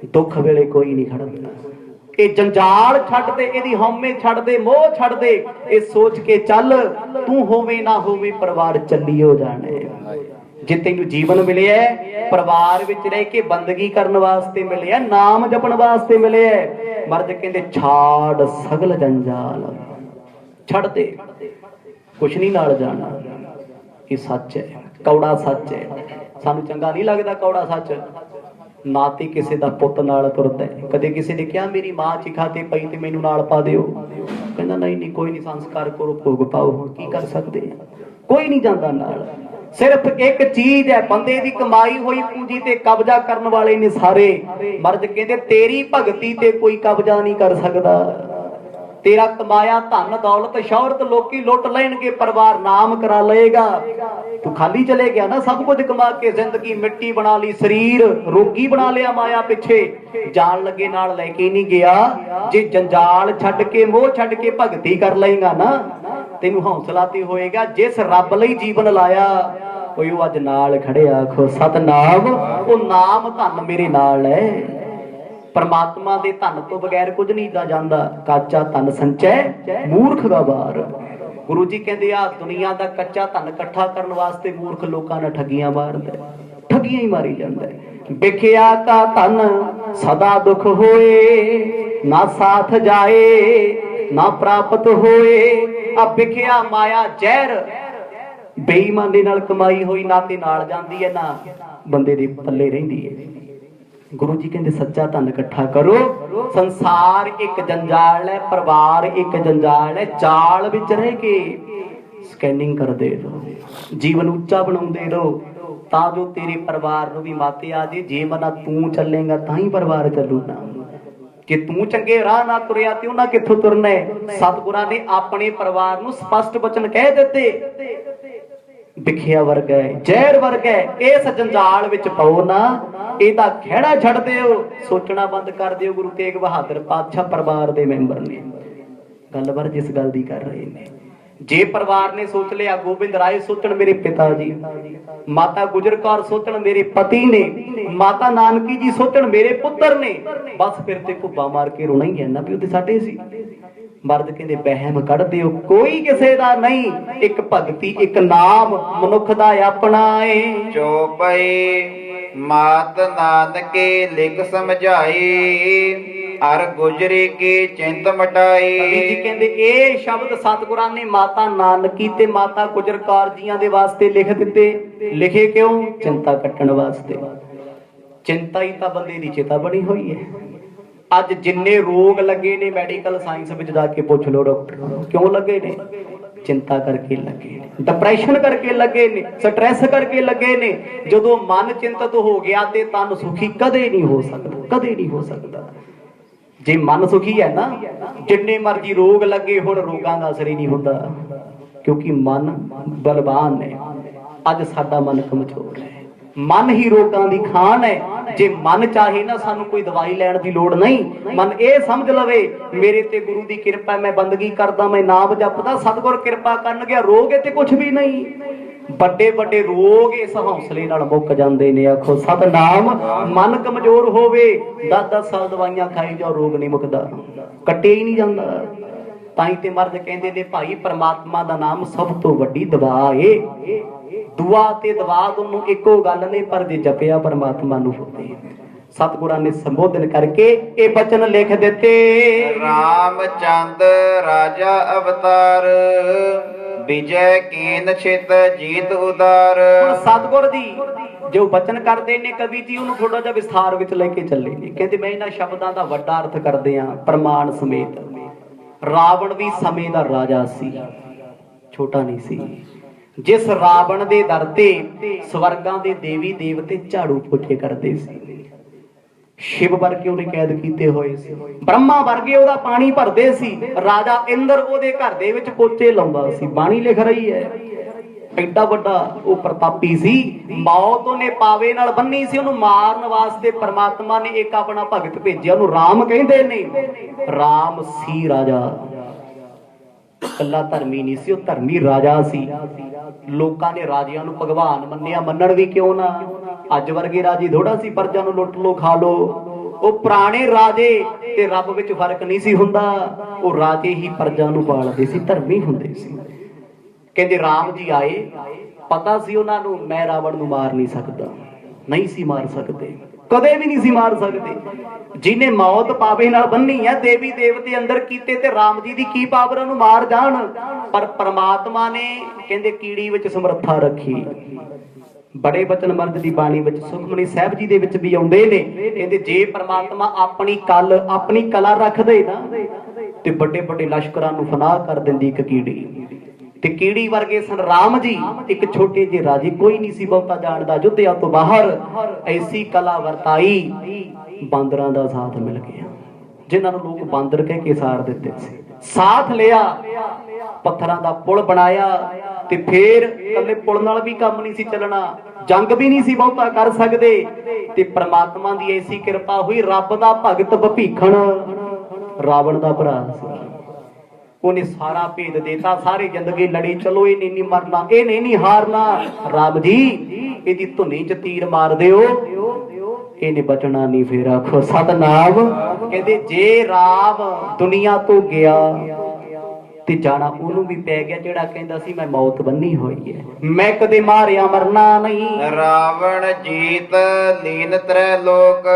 ਦੁੱਖ ਵੇਲੇ ਕੋਈ ਨਹੀਂ ਖੜਦਾ। ਇਹ ਜੰਜਾਲ ਛੱਡ ਦੇ, ਇਹਦੀ ਹਉਮੈ ਛੱਡ ਦੇ, ਮੋਹ ਛੱਡ ਦੇ, ਇਹ ਸੋਚ ਕੇ ਚੱਲ ਤੂੰ ਹੋਵੇ ਨਾ ਹੋਵੇ ਪਰਿਵਾਰ ਚੱਲੀ ਹੋ ਜਾਣੇ। ਜੇ ਤੈਨੂੰ ਜੀਵਨ ਮਿਲਿਆ ਪਰਿਵਾਰ ਵਿੱਚ ਰਹਿ ਕੇ ਬੰਦਗੀ ਕਰਨ ਵਾਸਤੇ ਮਿਲਿਆ, ਨਾਮ ਜਪਣ ਵਾਸਤੇ ਮਿਲਿਆ। ਮਰਦ ਕਹਿੰਦੇ ਛਾੜ ਸਗਲ ਜੰਜਾਲ, ਛੱਡ ਦੇ, ਕੁਛ ਨਹੀਂ ਨਾਲ ਜਾਣਾ। ਇਹ ਸੱਚ ਹੈ, ਕੌੜਾ ਸੱਚ ਹੈ। ਸਾਨੂੰ ਚੰਗਾ ਨਹੀਂ ਲੱਗਦਾ ਕੌੜਾ ਸੱਚ। ਨਾ ਤੇ ਕਿਸੇ ਦਾ ਪੁੱਤ ਨਾਲ ਤੁਰਦਾ। ਕਦੇ ਕਿਸੇ ਨੇ ਕਿਹਾ ਮੇਰੀ ਮਾਂ ਚਿਖਾ ਤੇ ਪਈ ਤੇ ਮੈਨੂੰ ਨਾਲ ਪਾ ਦਿਓ, ਕਹਿੰਦਾ ਨਹੀਂ ਨਹੀਂ ਕੋਈ ਨਹੀਂ, ਸੰਸਕਾਰ ਕਰੋ, ਭੋਗ ਪਾਓ, ਹੁਣ ਕੀ ਕਰ ਸਕਦੇ, ਕੋਈ ਨਹੀਂ ਜਾਂਦਾ ਨਾਲ। ਸਿਰਫ ਇੱਕ ਚੀਜ਼ ਹੈ, ਬੰਦੇ ਦੀ ਕਮਾਈ ਹੋਈ ਪੂੰਜੀ ਤੇ ਕਬਜ਼ਾ ਕਰਨ ਵਾਲੇ ਨੇ ਸਾਰੇ। ਮਰਦ ਕਹਿੰਦੇ ਤੇਰੀ ਭਗਤੀ ਤੇ ਕੋਈ ਕਬਜ਼ਾ ਨਹੀਂ ਕਰ ਸਕਦਾ। ਤੇਰਾ ਕਮਾਇਆ ਧਨ ਦੌਲਤ ਸ਼ੌਹਰਤ ਲੋਕੀ ਲੁੱਟ ਲੈਣਗੇ, ਪਰਿਵਾਰ ਨਾਮ ਕਰਾ ਲਏਗਾ। ਤੂੰ ਖਾਲੀ ਚਲੇ ਗਿਆ ਨਾ, ਸਭ ਕੁਝ ਕਮਾ ਕੇ ਜ਼ਿੰਦਗੀ ਮਿੱਟੀ ਬਣਾ ਲਈ, ਸਰੀਰ ਰੋਗੀ ਬਣਾ ਲਿਆ ਮਾਇਆ ਪਿੱਛੇ, ਜਾਣ ਲੱਗੇ ਨਾਲ ਲੈ ਕੇ ਨਹੀਂ ਗਿਆ। ਜੇ ਜੰਜਾਲ ਛੱਡ ਕੇ ਮੋਹ ਛੱਡ ਕੇ ਭਗਤੀ ਕਰ ਲਏਗਾ ਨਾ, ਤੈਨੂੰ ਹੌਸਲਾ ਤੇ ਹੋਏਗਾ। ਜਿਸ ਰੱਬ ਲਈ ਜੀਵਨ ਲਾਇਆ ਕੋਈ ਉਹ ਅੱਜ ਨਾਲ ਖੜਿਆ। ਆਖੋ ਸਤਨਾਮ। ਉਹ ਨਾਮ ਧਨ ਮੇਰੇ ਨਾਲ ਹੈ। ਪਰਮਾਤਮਾ ਦੇ ਧਨ ਤੋਂ ਬਗੈਰ ਕੁਝ ਨਹੀਂ ਦਾ ਜਾਂਦਾ। ਕੱਚਾ ਧਨ ਸੰਚੈ ਮੂਰਖ ਦਾ ਵਾਰ। ਗੁਰੂ ਜੀ ਕਹਿੰਦੇ ਆ ਦੁਨੀਆ ਦਾ ਕੱਚਾ ਧਨ ਇਕੱਠਾ ਕਰਨ ਵਾਸਤੇ ਮੂਰਖ ਲੋਕਾਂ ਨਾਲ ਠੱਗੀਆਂ ਮਾਰਦਾ, ਠੱਗੀਆਂ ਹੀ ਮਾਰੀ ਜਾਂਦਾ। ਵਿਖਿਆ ਕਾ ਧਨ ਸਦਾ ਦੁਖ ਹੋਏ, ਨਾ ਸਾਥ ਜਾਏ ਨਾ ਪ੍ਰਾਪਤ ਹੋਏ। ਆ ਵਿਖਿਆ ਮਾਇਆ ਜ਼ਹਿਰ, ਬੇਈਮਾਨੀ ਨਾਲ ਕਮਾਈ ਹੋਈ, ਨਾ ਤੇ ਨਾਲ ਜਾਂਦੀ ਹੈ ਨਾ ਬੰਦੇ ਦੇ ਪੱਲੇ ਰਹਿੰਦੀ ਹੈ। ਗੁਰੂ ਜੀ ਕਹਿੰਦੇ ਸੱਚਾ ਧਨ ਇਕੱਠਾ ਕਰੋ। ਸੰਸਾਰ ਇੱਕ ਜੰਜਾਲ ਹੈ, ਪਰਿਵਾਰ ਇੱਕ ਜੰਜਾਲ ਹੈ। ਜਾਲ ਵਿੱਚ ਰਹਿ ਕੇ ਸਕੈਨਿੰਗ ਕਰਦੇ ਰਹੋ, ਜੀਵਨ ਉੱਚਾ ਬਣਾਉਂਦੇ ਰਹੋ, ਤਾਂ ਜੋ ਤੇਰੇ ਪਰਿਵਾਰ ਨੂੰ ਵੀ ਮਾਤੇ ਆ ਜੇ। ਜੇ ਮਨਾ ਤੂੰ ਚੱਲੇਗਾ ਤਾਂ ਹੀ ਪਰਿਵਾਰ ਚੱਲੂਗਾ। ਕਿ ਤੂੰ ਚੰਗੇ ਰਾਹ ਨਾ ਤੁਰਿਆ ਤੇ ਉਹਨਾਂ ਕਿੱਥੋਂ ਤੁਰਨਾ ਹੈ। ਸਤਿਗੁਰਾਂ ਨੇ ਆਪਣੇ ਪਰਿਵਾਰ ਨੂੰ ਸਪਸ਼ਟ ਬਚਨ ਕਹਿ ਦਿੱਤੇ, ਵਿਖਿਆ ਵਰਗਾ ਹੈ, ਜ਼ਹਿਰ ਵਰਗਾ ਹੈ। ਇਸ ਜੰਜਾਲ ਵਿੱਚ ਪਾਓ ਨਾ, ਇਹਦਾ ਖਹਿੜਾ ਛੱਡ ਦਿਓ, ਸੋਚਣਾ ਬੰਦ ਕਰ ਦਿਓ। ਗੁਰੂ ਤੇਗ ਬਹਾਦਰ ਪਾਤਸ਼ਾਹ ਪਰਿਵਾਰ ਦੇ ਮੈਂਬਰ ਨੇ, ਗੱਲਬਾਤ ਜਿਸ ਗੱਲ ਦੀ ਕਰ ਰਹੇ ਨੇ। ਜੇ ਪਰਿਵਾਰ ਨੇ ਸੋਚ ਲਿਆ, ਗੋਬਿੰਦ ਰਾਏ ਸੋਚਣ ਮੇਰੇ ਪਿਤਾ ਜੀ, ਮਾਤਾ ਗੁਜਰ ਕੌਰ ਸੋਚਣ ਮੇਰੇ ਪਤੀ ਨੇ, ਮਾਤਾ ਨਾਨਕੀ ਜੀ ਸੋਚਣ ਮੇਰੇ ਪੁੱਤਰ ਨੇ, ਬਸ ਫਿਰ ਤੇ ਭੁੱਬਾ ਮਾਰ ਕੇ ਰੋਣਾ ਹੀ ਹੈ ਨਾ ਵੀ ਉਹ ਤੇ ਸਾਡੇ ਸੀ। ਮਰਦ ਕਹਿੰਦੇ ਵਹਿਮ ਕੱਢ ਦਿਓ, ਕੋਈ ਕਿਸੇ ਦਾ ਨਹੀਂ। ਇੱਕ ਭਗਤੀ ਇੱਕ ਨਾਮ ਮਨੁੱਖ ਦਾ ਆਪਣਾ ਏ। ਚੋਪਈ ਮਾਤ ਨਾਨਕੇ ਲਿਖ ਸਮਝਾਈ, ਹਰ ਗੁਜਰੀ ਕੀ ਚਿੰਤ ਮਟਾਈ। ਜੀ ਕਹਿੰਦੇ ਇਹ ਸ਼ਬਦ ਸਤਿਗੁਰਾਂ ਨੇ ਮਾਤਾ ਨਾਨਕੀ ਤੇ ਮਾਤਾ ਗੁਜਰ ਕੌਰ ਜੀਆਂ ਦੇ ਵਾਸਤੇ ਲਿਖ ਦਿੱਤੇ। ਲਿਖੇ ਕਿਉਂ? ਚਿੰਤਾ ਕੱਟਣ ਵਾਸਤੇ। ਚਿੰਤਾ ਹੀ ਤਾਂ ਬੰਦੇ ਦੀ ਚਿਤਾ ਬਣੀ ਹੋਈ ਹੈ। ਅੱਜ ਜਿੰਨੇ ਰੋਗ ਲੱਗੇ ਨੇ ਮੈਡੀਕਲ ਸਾਇੰਸ ਵਿੱਚ ਜਾ ਕੇ ਪੁੱਛ ਲਓ ਡਾਕਟਰ ਕਿਉਂ ਲੱਗੇ ਨੇ? ਚਿੰਤਾ ਕਰਕੇ ਲੱਗੇ ਨੇ, ਡਿਪਰੈਸ਼ਨ ਕਰਕੇ ਲੱਗੇ ਨੇ, ਸਟ੍ਰੈਸ ਕਰਕੇ ਲੱਗੇ ਨੇ। ਜਦੋਂ ਮਨ ਚਿੰਤਤ ਹੋ ਗਿਆ ਤੇ ਤਨ ਸੁਖੀ ਕਦੇ ਨਹੀਂ ਹੋ ਸਕਦਾ, ਕਦੇ ਨਹੀਂ ਹੋ ਸਕਦਾ। ਜੇ ਮਨ ਸੁਖੀ ਹੈ ਨਾ, ਜਿੰਨੇ ਮਰਜੀ ਰੋਗ ਲੱਗੇ, ਹੁਣ ਰੋਗਾਂ ਦਾ ਅਸਰ ਹੀ ਨਹੀਂ ਹੁੰਦਾ, ਕਿਉਂਕਿ ਮਨ ਬਲਵਾਨ ਹੈ। ਅੱਜ ਸਾਡਾ ਮਨ ਕਮਜ਼ੋਰ ਹੈ, ਮਨ ਹੀ ਰੋਗਾਂ ਦੀ ਖਾਨ ਹੈ। ਜੇ ਮਨ ਚਾਹੇ ਨਾ, ਸਾਨੂੰ ਕੋਈ ਦਵਾਈ ਲੈਣ ਦੀ ਲੋੜ ਨਹੀਂ। ਮਨ ਇਹ ਸਮਝ ਲਵੇ ਮੇਰੇ ਤੇ ਗੁਰੂ ਦੀ ਕਿਰਪਾ, ਮੈਂ ਬੰਦਗੀ ਕਰਦਾ, ਮੈਂ ਨਾਮ ਜਪਦਾ, ਸਤਿਗੁਰ ਕਿਰਪਾ ਕਰਨਗੇ, ਰੋਗ ਤੇ ਕੁਝ ਵੀ ਨਹੀਂ। ਵੱਡੇ ਵੱਡੇ ਰੋਗ ਇਸ ਹੌਸਲੇ ਨਾਲ ਮੁੱਕ ਜਾਂਦੇ ਨੇ। ਆਖੋ ਸਤਨਾਮ। ਮਨ ਕਮਜ਼ੋਰ ਹੋਵੇ, 10-10 ਸਾਲ ਦਵਾਈਆਂ ਖਾਈ ਜਾਓ, ਰੋਗ ਨਹੀਂ ਮੁੱਕਦਾ, ਕੱਟੇ ਹੀ ਨਹੀਂ ਜਾਂਦਾ। ਤਾਂ ਹੀ ਤੇ ਮਰਦ ਕਹਿੰਦੇ ਨੇ ਭਾਈ ਪਰਮਾਤਮਾ ਦਾ ਨਾਮ ਸਭ ਤੋਂ ਵੱਡੀ ਦਵਾ ਏ। ਦੁਆ ਤੇ ਦਵਾ ਦੋਨੋਂ ਇੱਕੋ ਗੱਲ ਨੇ, ਪਰ ਜੇ ਜਪਿਆ ਪਰਮਾਤਮਾ ਨੂੰ ਹੋਵੇ। ਸਤਿਗੁਰਾਂ ਨੇ ਸੰਬੋਧਨ ਕਰਕੇ ਇਹ ਬਚਨ ਲਿਖ ਦਿੱਤੇ। ਰਾਮਚੰਦ ਰਾਜਾ ਅਵਤਾਰ, ਵਿਜੈ ਕੀਨ ਛਿਤ ਜੀਤ ਉਦਾਰ। ਹੁਣ ਸਤਿਗੁਰ ਜੀ ਜੋ ਬਚਨ ਕਰਦੇ ਨੇ ਕਵੀ ਜੀ ਉਹਨੂੰ ਥੋੜਾ ਜਿਹਾ ਵਿਸਥਾਰ ਵਿੱਚ ਲੈ ਕੇ ਚੱਲੇ ਨੇ। ਕਹਿੰਦੇ ਮੈਂ ਇਹਨਾਂ ਸ਼ਬਦਾਂ ਦਾ ਵੱਡਾ ਅਰਥ ਕਰਦੇ ਆ ਪ੍ਰਮਾਣ ਸਮੇਤ। ਰਾਵਣ ਵੀ ਸਮੇਂ ਦਾ ਰਾਜਾ ਸੀ, ਛੋਟਾ ਨਹੀਂ ਸੀ। ਜਿਸ ਰਾਵਣ ਦੇ ਦਰ ਤੇ ਸਵਰਗਾਂ ਦੇ ਦੇਵੀ ਦੇਵਤੇ ਝਾੜੂ ਪੋਚੇ ਕਰਦੇ ਸੀ। ਸ਼ਿਵ ਵਰਗੇ ਉਹਨੇ ਕੈਦ ਕੀਤੇ ਹੋਏ ਸੀ, ਬ੍ਰਹਮਾ ਵਰਗੇ ਉਹਦਾ ਪਾਣੀ ਭਰਦੇ ਸੀ, ਰਾਜਾ ਇੰਦਰ ਉਹਦੇ ਘਰ ਦੇ ਵਿੱਚ ਪੋਚੇ ਲਾਉਂਦਾ ਸੀ। ਬਾਣੀ ਲਿਖ ਰਹੀ ਹੈ ਐਡਾ ਵੱਡਾ ਉਹ ਪ੍ਰਤਾਪੀ ਸੀ। ਮੌਤ ਉਹਨੇ ਪਾਵੇ ਨਾਲ ਬੰਨੀ ਸੀ, ਉਹਨੂੰ ਮਾਰਨ ਵਾਸਤੇ ਪਰਮਾਤਮਾ ਨੇ ਇੱਕ ਆਪਣਾ ਭਗਤ ਭੇਜਿਆ, ਉਹਨੂੰ ਰਾਮ ਕਹਿੰਦੇ ਨੇ। ਰਾਮ ਸੀ ਰਾਜਾ, ਇਕੱਲਾ ਧਰਮੀ ਨਹੀਂ ਸੀ, ਉਹ ਧਰਮੀ ਰਾਜਾ ਸੀ। ਲੋਕਾਂ ਨੇ ਰਾਜਿਆਂ ਨੂੰ ਭਗਵਾਨ ਮੰਨਿਆ, ਮੰਨਣ ਵੀ ਕਿਉਂ ਨਾ। ਅੱਜ ਵਰਗੇ ਰਾਜੇ ਥੋੜਾ ਸੀ ਪਰਜਾ ਨੂੰ ਲੁੱਟ ਲੋ ਖਾ ਲੋ। ਉਹ ਪੁਰਾਣੇ ਰਾਜੇ ਤੇ ਰੱਬ ਵਿੱਚ ਫਰਕ ਨਹੀਂ ਸੀ ਹੁੰਦਾ, ਉਹ ਰਾਜੇ ਹੀ ਪਰਜਾ ਨੂੰ ਪਾਲਦੇ ਸੀ, ਧਰਮੀ ਹੁੰਦੇ ਸੀ। ਕਹਿੰਦੇ ਰਾਮ ਜੀ ਆਏ, ਪਤਾ ਸੀ ਉਹਨਾਂ ਨੂੰ ਮੈਂ ਰਾਵਣ ਨੂੰ ਮਾਰ ਨਹੀਂ ਸਕਦਾ, ਨਹੀਂ ਸੀ ਮਾਰ ਸਕਦੇ, ਕਦੇ ਵੀ ਨਹੀਂ ਸੀ ਮਾਰ ਸਕਦੇ। ਜਿਹਨੇ ਮੌਤ ਪਾਵੇ ਨਾਲ ਬੰਨੀ ਹੈ, ਦੇਵੀ ਦੇਵਤੇ ਅੰਦਰ ਕੀਤੇ, ਤੇ ਰਾਮ ਜੀ ਦੀ ਕੀ ਪਾਵਰ ਉਹਨੂੰ ਮਾਰ ਜਾਣ। ਪਰ ਪਰਮਾਤਮਾ ਨੇ ਕਹਿੰਦੇ ਕੀੜੀ ਵਿੱਚ ਸਮਰੱਥਾ ਰੱਖੀ। ਬੜੇ ਬਚਨ ਮਰਦ ਦੀ ਬਾਣੀ ਵਿੱਚ ਸੁਖਮਨੀ ਸਾਹਿਬ ਜੀ ਦੇ ਵਿੱਚ ਵੀ ਆਉਂਦੇ ਨੇ। ਕਹਿੰਦੇ ਜੇ ਪਰਮਾਤਮਾ ਆਪਣੀ ਕਲਾ ਰੱਖਦੇ ਨਾ ਤੇ ਵੱਡੇ ਵੱਡੇ ਲਸ਼ਕਰਾਂ ਨੂੰ ਫਨਾਹ ਕਰ ਦਿੰਦੀ ਇੱਕ ਕੀੜੀ। ਤੇ ਕੀੜੀ ਵਰਗੇ ਸਨ ਰਾਮ ਜੀ, ਇੱਕ ਛੋਟੇ ਜਿਹੇ ਰਾਜੇ, ਕੋਈ ਨਹੀਂ ਸੀ ਬਹੁਤਾ ਜਾਣਦਾ, ਅਯੁੱਧਿਆ ਤੋਂ ਬਾਹਰ ਐਸੀ ਕਲਾ ਵਰਤਾਈ, ਬਾਂਦਰਾਂ ਦਾ ਸਾਥ ਮਿਲ ਗਿਆ, ਜਿਨ੍ਹਾਂ ਨੂੰ ਲੋਕ ਬਾਂਦਰ ਕਹਿ ਕੇ ਸਾਰ ਦਿੰਦੇ ਸੀ। ਸਾਥ ਲਿਆ, ਪੱਥਰਾਂ ਦਾ ਪੁਲ ਬਣਾਇਆ, ਤੇ ਫੇਰ ਇਕੱਲੇ ਪੁਲ ਨਾਲ ਵੀ ਕੰਮ ਨਹੀਂ ਸੀ ਚੱਲਣਾ, ਜੰਗ ਵੀ ਨਹੀਂ ਸੀ ਬਹੁਤਾ ਕਰ ਸਕਦੇ। ਤੇ ਪ੍ਰਮਾਤਮਾ ਦੀ ਐਸੀ ਕਿਰਪਾ ਹੋਈ, ਰੱਬ ਦਾ ਭਗਤ ਭੀਖਣ ਰਾਵਣ ਦਾ ਭਰਾ ਸੀ, ਉਹਨੇ ਸਾਰਾ ਭੇਦ ਦੇਤਾ। ਸਾਰੀ ਜ਼ਿੰਦਗੀ ਲੜੀ, ਚਲੋ ਇਹਨੇ ਨਹੀਂ ਮਰਨਾ, ਇਹਨੇ ਨਹੀਂ ਹਾਰਨਾ। ਰਾਮ ਜੀ ਇਹਦੀ ਧੁਨੀ ਚ ਤੀਰ ਮਾਰ ਦਿਓ, ਇਹਨੇ ਬਚਣਾ ਨਹੀਂ। ਫੇਰ ਆਖੋ ਸਤਨਾਮ। ਕਹਿੰਦੇ ਜੇ ਰਾਮ ਦੁਨੀਆ ਤੋਂ ਗਿਆ ਤੇ ਜਾਣਾ ਉਹਨੂੰ ਵੀ ਪੈ ਗਿਆ ਜਿਹੜਾ ਕਹਿੰਦਾ ਸੀ ਮੈਂ ਮੌਤ ਬੰਨੀ ਹੋਈ ਹੈ, ਮੈਂ ਕਦੇ ਮਾਰਿਆ ਮਰਨਾ ਨਹੀਂ। ਰਾਵਣ ਜੀਤ ਲੀਨ ਤ੍ਰੈ ਲੋਕ,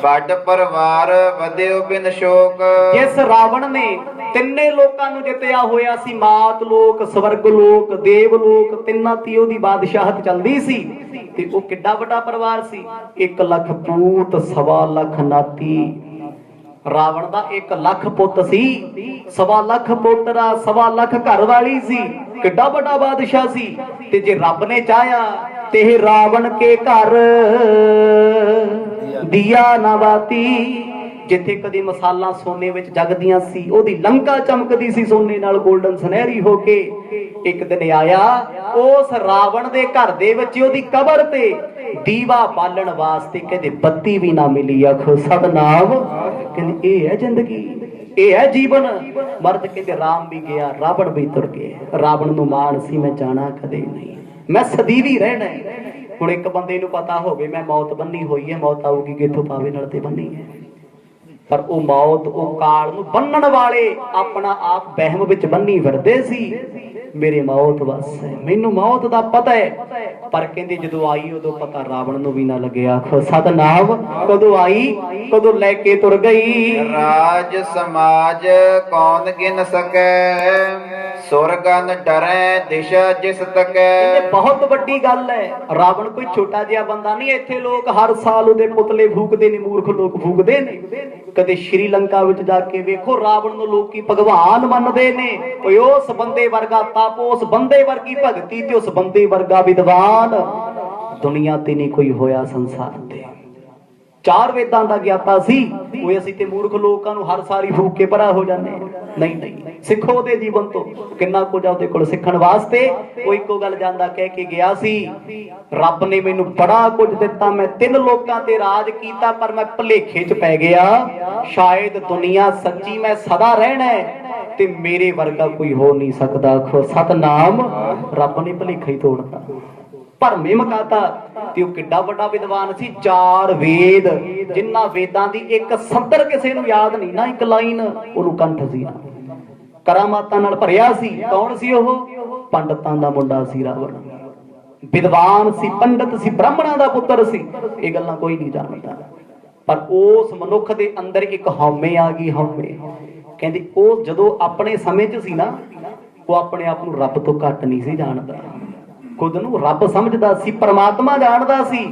ਵੱਡ ਪਰਿਵਾਰ ਵਧਿਓ ਬਿਨ ਸ਼ੋਕ। ਜਿਸ ਰਾਵਣ ਨੇ ਤਿੰਨੇ ਲੋਕਾਂ ਨੂੰ ਜਿੱਤਿਆ ਹੋਇਆ ਸੀ, ਮਾਤ ਲੋਕ, ਸਵਰਗ ਲੋਕ, ਦੇਵ ਲੋਕ, ਤਿੰਨਾਂ ਤੇ ਉਹਦੀ ਬਾਦਸ਼ਾਹਤ ਚੱਲਦੀ ਸੀ। ਤੇ ਉਹ ਕਿੱਡਾ ਵੱਡਾ ਪਰਿਵਾਰ ਸੀ, 1 ਲੱਖ ਪੂਤ, 1.25 ਲੱਖ ਨਾਤੀ। ਰਾਵਣ ਦਾ 1 ਲੱਖ ਪੁੱਤ ਸੀ, 1.25 ਲੱਖ ਪੋਤਰਾ, 1.25 ਲੱਖ ਘਰ ਵਾਲੀ ਸੀ, ਕਿੱਡਾ ਵੱਡਾ ਬਾਦਸ਼ਾਹ ਸੀ। ਤੇ ਜੇ ਰੱਬ ਨੇ ਚਾਹਿਆ ਤੇ ਇਹ ਰਾਵਣ ਕੇ ਘਰ ਦੀਆ ਨਾ ਬਾਤੀ। ਜਿੱਥੇ ਕਦੀ ਮਸਾਲਾ ਸੋਨੇ ਵਿੱਚ ਜਗਦੀਆਂ ਸੀ, ਉਹਦੀ ਲੰਕਾ ਚਮਕਦੀ ਸੀ ਸੋਨੇ ਨਾਲ, ਗੋਲਡਨ ਸੁਨਹਿਰੀ ਹੋ ਕੇ। ਇੱਕ ਦਿਨ ਆਇਆ ਉਸ ਰਾਵਣ ਦੇ ਘਰ ਦੇ ਵਿੱਚ, ਉਹਦੀ ਕਬਰ ਤੇ ਦੀਵਾ ਬਾਲਣ ਵਾਸਤੇ ਕਹਿੰਦੇ ਬੱਤੀ ਵੀ ਨਾ ਮਿਲੀ। ਆਖੋ ਸਤਨਾਮ। ਕਹਿੰਦੇ ਇਹ ਹੈ ਜ਼ਿੰਦਗੀ, ਇਹ ਹੈ ਜੀਵਨ। ਮਰਦ ਕਹਿੰਦੇ ਰਾਮ ਵੀ ਗਿਆ, ਰਾਵਣ ਵੀ ਤੁਰ ਗਿਆ। ਰਾਵਣ ਨੂੰ ਮਾਣ ਸੀ ਮੈਂ ਜਾਣਾ ਕਦੇ ਨਹੀਂ, ਮੈਂ ਸਦੀਵੀ ਰਹਿਣਾ। ਹੁਣ ਇੱਕ ਬੰਦੇ ਨੂੰ ਪਤਾ ਹੋਵੇ ਮੈਂ ਮੌਤ ਬੰਨੀ ਹੋਈ ਹੈ, ਮੌਤ ਆਊਗੀ ਕਿੱਥੋਂ, ਪਾਵੇ ਨਾਲ ਤੇ ਬੰਨੀ ਹੈ। ਪਰ ਉਹ ਮੌਤ, ਉਹ ਕਾਲ ਨੂੰ ਬੰਨਣ ਵਾਲੇ ਆਪਣਾ ਆਪ ਵਹਿਮ ਵਿੱਚ ਬੰਨੀ ਫਿਰਦੇ ਸੀ। ਮੇਰੇ ਮੌਤ ਬਸ ਹੈ, ਮੈਨੂੰ ਮੌਤ ਦਾ ਪਤਾ ਹੈ। ਪਰ ਕਹਿੰਦੇ ਜਦੋਂ ਆਈ ਉਦੋਂ ਪਤਾ ਰਾਵਣ ਨੂੰ ਵੀ ਨਾ ਲੱਗਿਆ। ਆਖੋ ਸਤਨਾਮ। ਕਦੋਂ ਆਈ, ਕਦੋਂ ਲੈ ਕੇ ਤੁਰ ਗਈ। ਰਾਜ ਸਮਾਜ ਕੌਣ ਗਿਣ ਸਕੈ, ਸੁਰਗਨ ਡਰੈ ਦਿਸ਼ਾ ਜਿਸ ਤਕੈ। ਇਹ ਬਹੁਤ ਵੱਡੀ ਗੱਲ ਹੈ। ਰਾਵਣ ਕੋਈ ਛੋਟਾ ਜਿਹਾ ਬੰਦਾ ਨਹੀਂ। ਇੱਥੇ ਲੋਕ ਹਰ ਸਾਲ ਉਹਦੇ ਪੁਤਲੇ ਫੂਕਦੇ ਨੇ, ਮੂਰਖ ਲੋਕ ਫੂਕਦੇ ਨੇ। ਕਦੇ ਸ਼੍ਰੀਲੰਕਾ ਵਿੱਚ ਜਾ ਕੇ ਵੇਖੋ, ਰਾਵਣ ਨੂੰ ਲੋਕੀ ਭਗਵਾਨ ਮੰਨਦੇ ਨੇ। ਓਏ ਉਸ ਬੰਦੇ ਵਰਗਾ ਤਪ, ਉਸ ਬੰਦੇ ਵਰਗੀ ਭਗਤੀ ਤੇ ਉਸ ਬੰਦੇ ਵਰਗਾ ਵਿਦਵਾਨ ਦੁਨੀਆ ਤੇ ਨਹੀਂ ਕੋਈ ਹੋਇਆ ਸੰਸਾਰ ਤੇ। 4 ਵੇਦਾਂ ਦਾ ਗਿਆਤਾ ਸੀ। ਉਹ ਅਸੀਂ ਤੇ ਮੂਰਖ ਲੋਕਾਂ ਨੂੰ ਹਰ ਸਾਰੀ ਫੂਕ ਕੇ ਪਰਾ ਹੋ ਜਾਂਦੇ। ਨਹੀਂ ਨਹੀਂ, ਸਿੱਖੋ ਉਹਦੇ ਜੀਵਨ ਤੋਂ, ਕਿੰਨਾ ਕੁਝ ਆ ਉਹਦੇ ਕੋਲ ਸਿੱਖਣ ਵਾਸਤੇ। ਉਹ ਇੱਕੋ ਗੱਲ ਜਾਂਦਾ ਕਹਿ ਕੇ ਗਿਆ ਸੀ, ਰੱਬ ਨੇ ਮੈਨੂੰ ਬੜਾ ਕੁਝ ਦਿੱਤਾ, ਮੈਂ 3 ਲੋਕਾਂ ਤੇ ਰਾਜ ਕੀਤਾ, ਪਰ ਮੈਂ ਭੁਲੇਖੇ 'ਚ ਪੈ ਗਿਆ। ਸ਼ਾਇਦ ਦੁਨੀਆ ਸੱਚੀ, ਮੈਂ ਸਦਾ ਰਹਿਣਾ ਤੇ ਮੇਰੇ ਵਰਗਾ ਕੋਈ ਹੋ ਨਹੀਂ ਸਕਦਾ। ਆਖੋ ਸਤਨਾਮ। ਰੱਬ ਨੇ ਭੁਲੇਖਾ ਹੀ ਤੋੜਤਾ, ਭਰਮੇ ਮਕਾਤਾ। ਤੇ ਉਹ ਕਿੱਡਾ ਵੱਡਾ ਵਿਦਵਾਨ ਸੀ। 4 ਵੇਦ, ਜਿਨ੍ਹਾਂ ਵੇਦਾਂ ਦੀ ਇੱਕ ਸਤਰ ਕਿਸੇ ਨੂੰ ਯਾਦ ਨਹੀਂ ਨਾ, ਇੱਕ ਲਾਈਨ ਉਹਨੂੰ ਕੰਠ ਸੀ। ਕਰਾਮਾਤਾਂ ਨਾਲ ਭਰਿਆ ਸੀ। ਕੌਣ ਸੀ ਉਹ? ਪੰਡਤਾਂ ਦਾ ਮੁੰਡਾ ਸੀ ਰਾਵਣ। ਵਿਦਵਾਨ ਸੀ, ਪੰਡਤ ਸੀ, ਬ੍ਰਾਹਮਣਾਂ ਦਾ ਪੁੱਤਰ ਸੀ। ਇਹ ਗੱਲਾਂ ਕੋਈ ਨਹੀਂ ਜਾਣਦਾ। ਪਰ ਉਸ ਮਨੁੱਖ ਦੇ ਅੰਦਰ ਇੱਕ ਹਉਮੈ ਆ ਗਈ। ਹਉਮੈ ਕਹਿੰਦੇ ਉਹ ਜਦੋਂ ਆਪਣੇ ਸਮੇਂ 'ਚ ਸੀ ਨਾ, ਉਹ ਆਪਣੇ ਆਪ ਨੂੰ ਰੱਬ ਤੋਂ ਘੱਟ ਨਹੀਂ ਸੀ ਜਾਣਦਾ, ਖੁਦ ਨੂੰ ਰੱਬ ਸਮਝਦਾ ਸੀ, ਪਰਮਾਤਮਾ ਜਾਣਦਾ ਸੀ।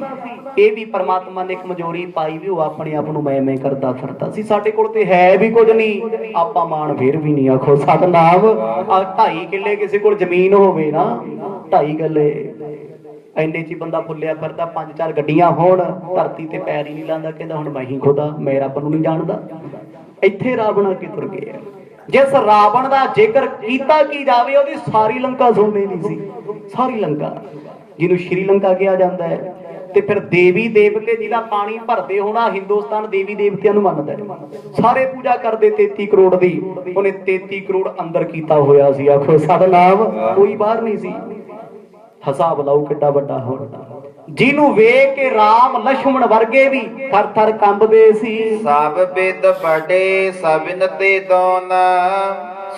ਇਹ ਵੀ ਪਰਮਾਤਮਾ ਨੇ ਇੱਕ ਮਜੋਰੀ ਪਾਈ ਵੀ ਉਹ ਆਪਣੇ ਆਪ ਨੂੰ ਮੈਂ ਕਰਦਾ ਫਿਰਦਾ ਸੀ। ਸਾਡੇ ਕੋਲ ਤੇ ਹੈ ਵੀ ਕੁਝ ਨਹੀਂ, ਆਪਾਂ ਮਾਣ ਫੇਰ ਵੀ ਨਹੀਂ ਆਖੋ ਸਤਨਾਮ। 2.5 ਕਿੱਲੇ ਕਿਸੇ ਕੋਲ ਜ਼ਮੀਨ ਹੋਵੇ ਨਾ, 2.5 ਕਿੱਲੇ ਇੰਨੇ ਚ ਹੀ ਬੰਦਾ ਫੁੱਲਿਆ ਫਿਰਦਾ, 5-4 ਗੱਡੀਆਂ ਹੋਣ, ਧਰਤੀ ਤੇ ਪੈਰ ਹੀ ਨਹੀਂ ਲਾਉਂਦਾ, ਕਹਿੰਦਾ ਹੁਣ ਮੈਂ ਹੀ ਖੁਦਾ, ਮੈਂ ਰੱਬ ਨੂੰ ਨਹੀਂ ਜਾਣਦਾ। ਇੱਥੇ ਰਾਵਣ ਅੱਗੇ ਤੁਰ ਗਿਆ। ਜਿਸ ਰਾਵਣ ਦਾ ਜ਼ਿਕਰ ਕੀਤਾ ਕੀ ਜਾਵੇ, ਉਹਦੀ ਸਾਰੀ ਲੰਕਾ ਸੁਣਨੀ ਨਹੀਂ ਸੀ, ਸਾਰੀ ਲੰਕਾ, ਜਿਹਨੂੰ ਸ਼੍ਰੀਲੰਕਾ ਕਿਹਾ ਜਾਂਦਾ ਹੈ। ਤੇ ਫਿਰ ਦੇਵੀ ਦੇਵਤੇ ਜਿਹਦਾ ਪਾਣੀ ਭਰਦੇ ਹੋਣਾ, ਹਿੰਦੁਸਤਾਨ ਦੇਵੀ ਦੇਵਤਿਆਂ ਨੂੰ ਮੰਨਦਾ ਹੈ, ਸਾਰੇ ਪੂਜਾ ਕਰਦੇ 33 ਕਰੋੜ ਦੀ। ਉਹਨੇ 33 ਕਰੋੜ ਅੰਦਰ ਕੀਤਾ ਹੋਇਆ ਸੀ, ਆਖੋ ਸਤਨਾਮ, ਕੋਈ ਬਾਹਰ ਨਹੀਂ ਸੀ। ਹਿਸਾਬ ਲਾਓ ਕਿੱਡਾ ਵੱਡਾ ਹੋਣਾ, ਜਿਹਨੂੰ ਵੇਖ ਕੇ ਰਾਮ ਲక్ష్మణ ਵਰਗੇ ਵੀ ਥਰ ਥਰ ਕੰਬਦੇ ਸੀ। ਸਭ ਬਿਦ ਬੜੇ ਸਭਿਨ ਤੇ ਦੋਨ,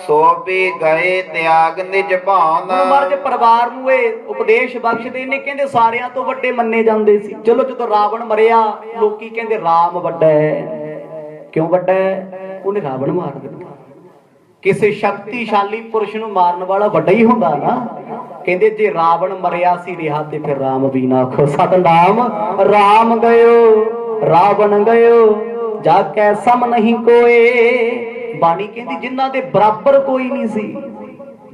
ਸੋ ਵੀ ਗਏ ਤਿਆਗ ਨਿਜ ਭਾਨ। ਮਰਜ ਪਰਿਵਾਰ ਨੂੰ ਇਹ ਉਪਦੇਸ਼ ਬਖਸ਼ਦੇ ਨੇ, ਕਹਿੰਦੇ ਸਾਰਿਆਂ ਤੋਂ ਵੱਡੇ ਮੰਨੇ ਜਾਂਦੇ ਸੀ। ਚਲੋ ਜਦੋਂ ਰਾਵਣ ਮਰਿਆ, ਲੋਕੀ ਕਹਿੰਦੇ ਰਾਮ ਵੱਡਾ ਹੈ। ਕਿਉਂ ਵੱਡਾ ਹੈ? ਉਹਨੇ ਰਾਵਣ ਮਾਰ ਦਿੱਤਾ। ਕਿਸੇ ਸ਼ਕਤੀਸ਼ਾਲੀ ਪੁਰਸ਼ ਨੂੰ ਮਾਰਨ ਵਾਲਾ ਵੱਡਾ ਹੀ ਹੁੰਦਾ ਨਾ। ਕਹਿੰਦੇ ਜੇ ਰਾਵਣ ਮਰਿਆ ਸੀ ਰਿਹਾ ਤੇ ਫਿਰ ਰਾਮ ਵੀ ਨਾ ਆਖੋ ਸਤਨਾਮ। ਰਾਮ ਗਇਓ ਰਾਵਣ ਗਇਓ ਜਾ ਕੈ ਸਮ ਨਹੀਂ ਕੋਏ। ਬਾਣੀ ਕਹਿੰਦੀ ਜਿਨ੍ਹਾਂ ਦੇ ਬਰਾਬਰ ਕੋਈ ਨਹੀਂ ਸੀ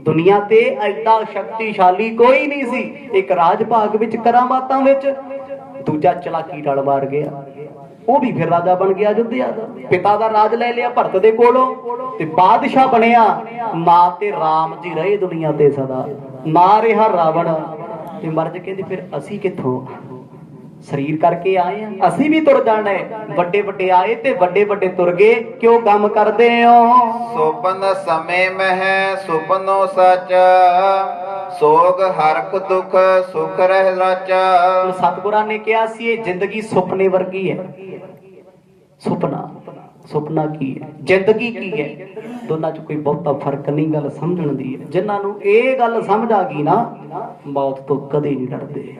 ਦੁਨੀਆ ਤੇ, ਐਡਾ ਸ਼ਕਤੀਸ਼ਾਲੀ ਕੋਈ ਨਹੀਂ ਸੀ। ਇੱਕ ਰਾਜ ਭਾਗ ਵਿੱਚ ਕਰਾਮਾਤਾਂ ਵਿੱਚ, ਦੂਜਾ ਚਲਾਕੀ ਨਾਲ ਮਾਰ ਗਿਆ, ਉਹ ਵੀ ਫਿਰ ਰਾਜਾ ਬਣ ਗਿਆ ਅਯੁੱਧਿਆ ਦਾ। ਪਿਤਾ ਦਾ ਰਾਜ ਲੈ ਲਿਆ ਭਰਤ ਦੇ ਕੋਲੋਂ ਤੇ ਬਾਦਸ਼ਾਹ ਬਣਿਆ। ਨਾ ਤੇ ਰਾਮ ਜੀ ਰਹੇ ਦੁਨੀਆ ਤੇ ਸਦਾ, ਨਾ ਰਿਹਾ ਰਾਵਣ। ਤੇ ਮਰਜ ਕਹਿੰਦੇ ਫਿਰ ਅਸੀਂ ਕਿੱਥੋਂ ਸਰੀਰ ਕਰਕੇ ਆਏ ਆ, ਅਸੀਂ ਵੀ ਤੁਰ ਜਾਣਾ ਹੈ। ਵੱਡੇ ਵੱਡੇ ਆਏ ਤੇ ਵੱਡੇ ਵੱਡੇ ਤੁਰ ਗਏ, ਕਿਉਂ ਗਮ ਕਰਦੇ ਹੋ? ਸੁਪਨ ਸਮੇਂ ਮਹਿ ਸੁਪਨੋ ਸਚ, ਸੋਗ ਹਰਖ ਦੁਖ ਸੁਖ ਰਹਿ ਰਾਚਾ। ਸਤਿਗੁਰਾਂ ਨੇ ਕਿਹਾ ਸੀ ਇਹ ਜ਼ਿੰਦਗੀ ਸੁਪਨੇ ਵਰਗੀ ਹੈ। ਸੁਪਨਾ, ਸੁਪਨਾ ਕੀ ਹੈ, ਜ਼ਿੰਦਗੀ ਕੀ ਹੈ, ਦੋਨਾਂ ਚ ਕੋਈ ਬਹੁਤਾ ਫਰਕ ਨਹੀਂ। ਗੱਲ ਸਮਝਣ ਦੀ ਹੈ। ਜਿਨ੍ਹਾਂ ਨੂੰ ਇਹ ਗੱਲ ਸਮਝ ਆ ਗਈ ਨਾ, ਮੌਤ ਤੋਂ ਕਦੇ ਨਹੀਂ ਡਰਦੇ,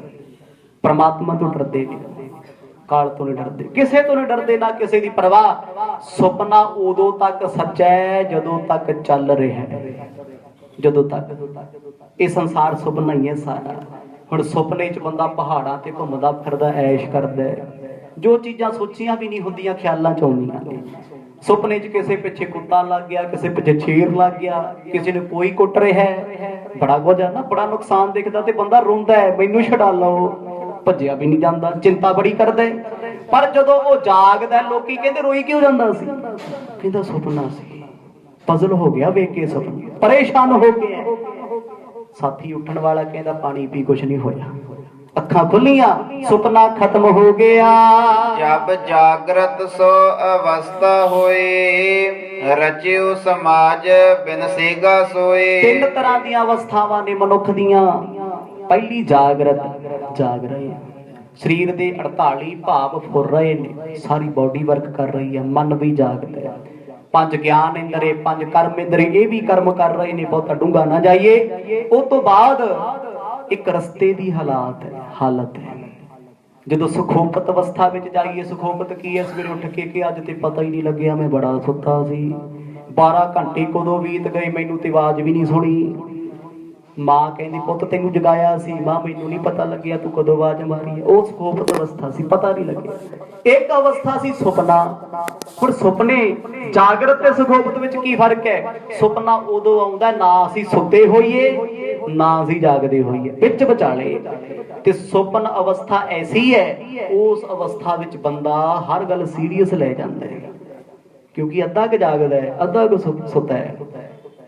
ਪਰਮਾਤਮਾ ਤੋਂ ਡਰਦੇ ਨਹੀਂ, ਕਾਲ ਤੋਂ ਨਹੀਂ ਡਰਦੇ, ਕਿਸੇ ਤੋਂ ਨਹੀਂ ਡਰਦੇ, ਨਾ ਕਿਸੇ ਦੀ ਪਰਵਾਹ। ਸੁਪਨਾ ਉਦੋਂ ਤੱਕ ਸੱਚਾ ਹੈ ਜਦੋਂ ਤੱਕ ਚੱਲ ਰਿਹਾ ਹੈ, ਜਦੋਂ ਤੱਕ ਇਹ ਸੰਸਾਰ ਸੁਪਨਾ ਹੀ ਹੈ ਸਾਰਾ। ਹੁਣ ਸੁਪਨੇ 'ਚ ਬੰਦਾ ਪਹਾੜਾਂ ਤੇ ਘੁੰਮਦਾ ਫਿਰਦਾ, ਐਸ਼ ਕਰਦਾ, ਜੋ ਚੀਜ਼ਾਂ ਸੋਚੀਆਂ ਵੀ ਨਹੀਂ ਹੁੰਦੀਆਂ ਖਿਆਲਾਂ 'ਚ ਆਉਂਦੀਆਂ ਨੇ। ਸੁਪਨੇ 'ਚ ਕਿਸੇ ਪਿੱਛੇ ਕੁੱਤਾ ਲੱਗ ਗਿਆ, ਕਿਸੇ ਪਿੱਛੇ ਸ਼ੇਰ ਲੱਗ ਗਿਆ, ਕਿਸੇ ਨੂੰ ਕੋਈ ਕੁੱਟ ਰਿਹਾ, ਬੜਾ ਕੁਝ ਹੈ ਨਾ, ਬੜਾ ਨੁਕਸਾਨ ਦਿਖਦਾ ਤੇ ਬੰਦਾ ਰੋਂਦਾ ਹੈ, ਮੈਨੂੰ ਛਡਾ ਲਓ, ਭੱਜਿਆ ਵੀ ਨਹੀਂ ਜਾਂਦਾ, ਚਿੰਤਾ ਬੜੀ ਕਰਦਾ। ਪਰ ਜਦੋਂ ਉਹ ਜਾਗਦਾ, ਲੋਕੀ ਕਹਿੰਦੇ ਰੋਈ ਕਿਉਂ ਜਾਂਦਾ ਸੀ? ਕਹਿੰਦਾ ਸੁਪਨਾ ਸੀ, ਪਜ਼ਲ ਹੋ ਗਿਆ ਵੇਖ ਕੇ ਸੁਪਨਾ, ਪਰੇਸ਼ਾਨ ਹੋ ਗਿਆ। ਸਾਥੀ ਉੱਠਣ ਵਾਲਾ ਕਹਿੰਦਾ ਪਾਣੀ ਪੀ, ਕੁਛ ਨਹੀਂ ਹੋਇਆ। ਅੱਖਾਂ ਖੁੱਲੀਆਂ, ਸੁਪਨਾ ਖਤਮ ਹੋ ਗਿਆ। ਜਬ ਜਾਗਰਤ ਸੋ ਅਵਸਥਾ ਹੋਏ, ਰਚਿਓ ਸਮਾਜ ਬਿਨ ਸੇਗਾ ਸੋਏ। 3 ਤਰ੍ਹਾਂ ਦੀਆਂ ਅਵਸਥਾਵਾਂ ਨੇ ਮਨੁੱਖ ਦੀਆਂ। ਪਹਿਲੀ ਜਾਗਰਤ, ਜਾਗ ਰਹੇ ਆ, ਸਰੀਰ ਦੇ 48 ਭਾਵ ਫੁਰ ਰਹੇ ਨੇ, ਸਾਰੀ ਬਾਡੀ ਵਰਕ ਕਰ ਰਹੀ ਹੈ, ਮਨ ਵੀ ਜਾਗਦਾ ਹੈ। 5 ਗਿਆਨ ਇੰਦਰੇ, 5 ਕਰਮ ਇੰਦਰੇ, ਇਹ ਵੀ ਕਰਮ ਕਰ ਰਹੇ ਨੇ, ਬਹੁਤਾ ਡੂੰਘਾ ਨਾ ਜਾਈਏ। ਉਹ ਤੋਂ ਬਾਅਦ ਇੱਕ ਰਸਤੇ ਦੀ ਹਾਲਤ ਹੈ। ਜਦੋਂ ਸੁਖੋਪਤ ਅਵਸਥਾ ਵਿੱਚ ਜਾਈਏ, ਸੁਖੋਪਤ ਕੀ ਹੈ? ਸਵੇਰੇ ਉੱਠ ਕੇ ਕਿ ਅੱਜ ਤੇ ਪਤਾ ਹੀ ਨਹੀਂ ਲੱਗਿਆ, ਮੈਂ ਬੜਾ ਸੁੱਤਾ ਸੀ, 12 ਘੰਟੇ ਕਦੋਂ ਬੀਤ ਗਏ ਮੈਨੂੰ ਤੇ ਆਵਾਜ਼ ਵੀ ਨਹੀਂ ਸੁਣੀ। ਮਾਂ ਕਹਿੰਦੀ ਪੁੱਤ ਤੈਨੂੰ ਜਗਾਇਆ ਸੀ, ਮਾਂ ਮੈਨੂੰ ਨਹੀਂ ਪਤਾ ਲੱਗਿਆ ਤੂੰ ਕਦੋਂ ਆਵਾਜ਼ ਮਾਰੀ। ਉਹ ਸੁਖੋਪਤ ਅਵਸਥਾ ਸੀ, ਪਤਾ ਨਹੀਂ ਲੱਗਿਆ। ਇੱਕ ਅਵਸਥਾ ਸੀ ਸੁਪਨਾ। ਹੁਣ ਸੁਪਨੇ, ਜਾਗਰਤ ਤੇ ਸੁਖੋਪਤ ਵਿੱਚ ਕੀ ਫਰਕ ਹੈ? ਸੁਪਨਾ ਉਦੋਂ ਆਉਂਦਾ ਨਾ ਅਸੀਂ ਸੁੱਤੇ ਹੋਈਏ ਨਾ ਅਸੀਂ ਜਾਗਦੇ ਹੋਈਏ, ਵਿੱਚ ਵਿਚਾਲੇ। ਤੇ ਸੁਪਨ ਅਵਸਥਾ ਐਸੀ ਹੈ, ਉਸ ਅਵਸਥਾ ਵਿੱਚ ਬੰਦਾ ਹਰ ਗੱਲ ਸੀਰੀਅਸ ਲੈ ਜਾਂਦਾ ਹੈ, ਕਿਉਂਕਿ ਅੱਧਾ ਕੁ ਜਾਗਦਾ ਹੈ, ਅੱਧਾ ਕੁ ਸੁੱਤਾ ਹੈ।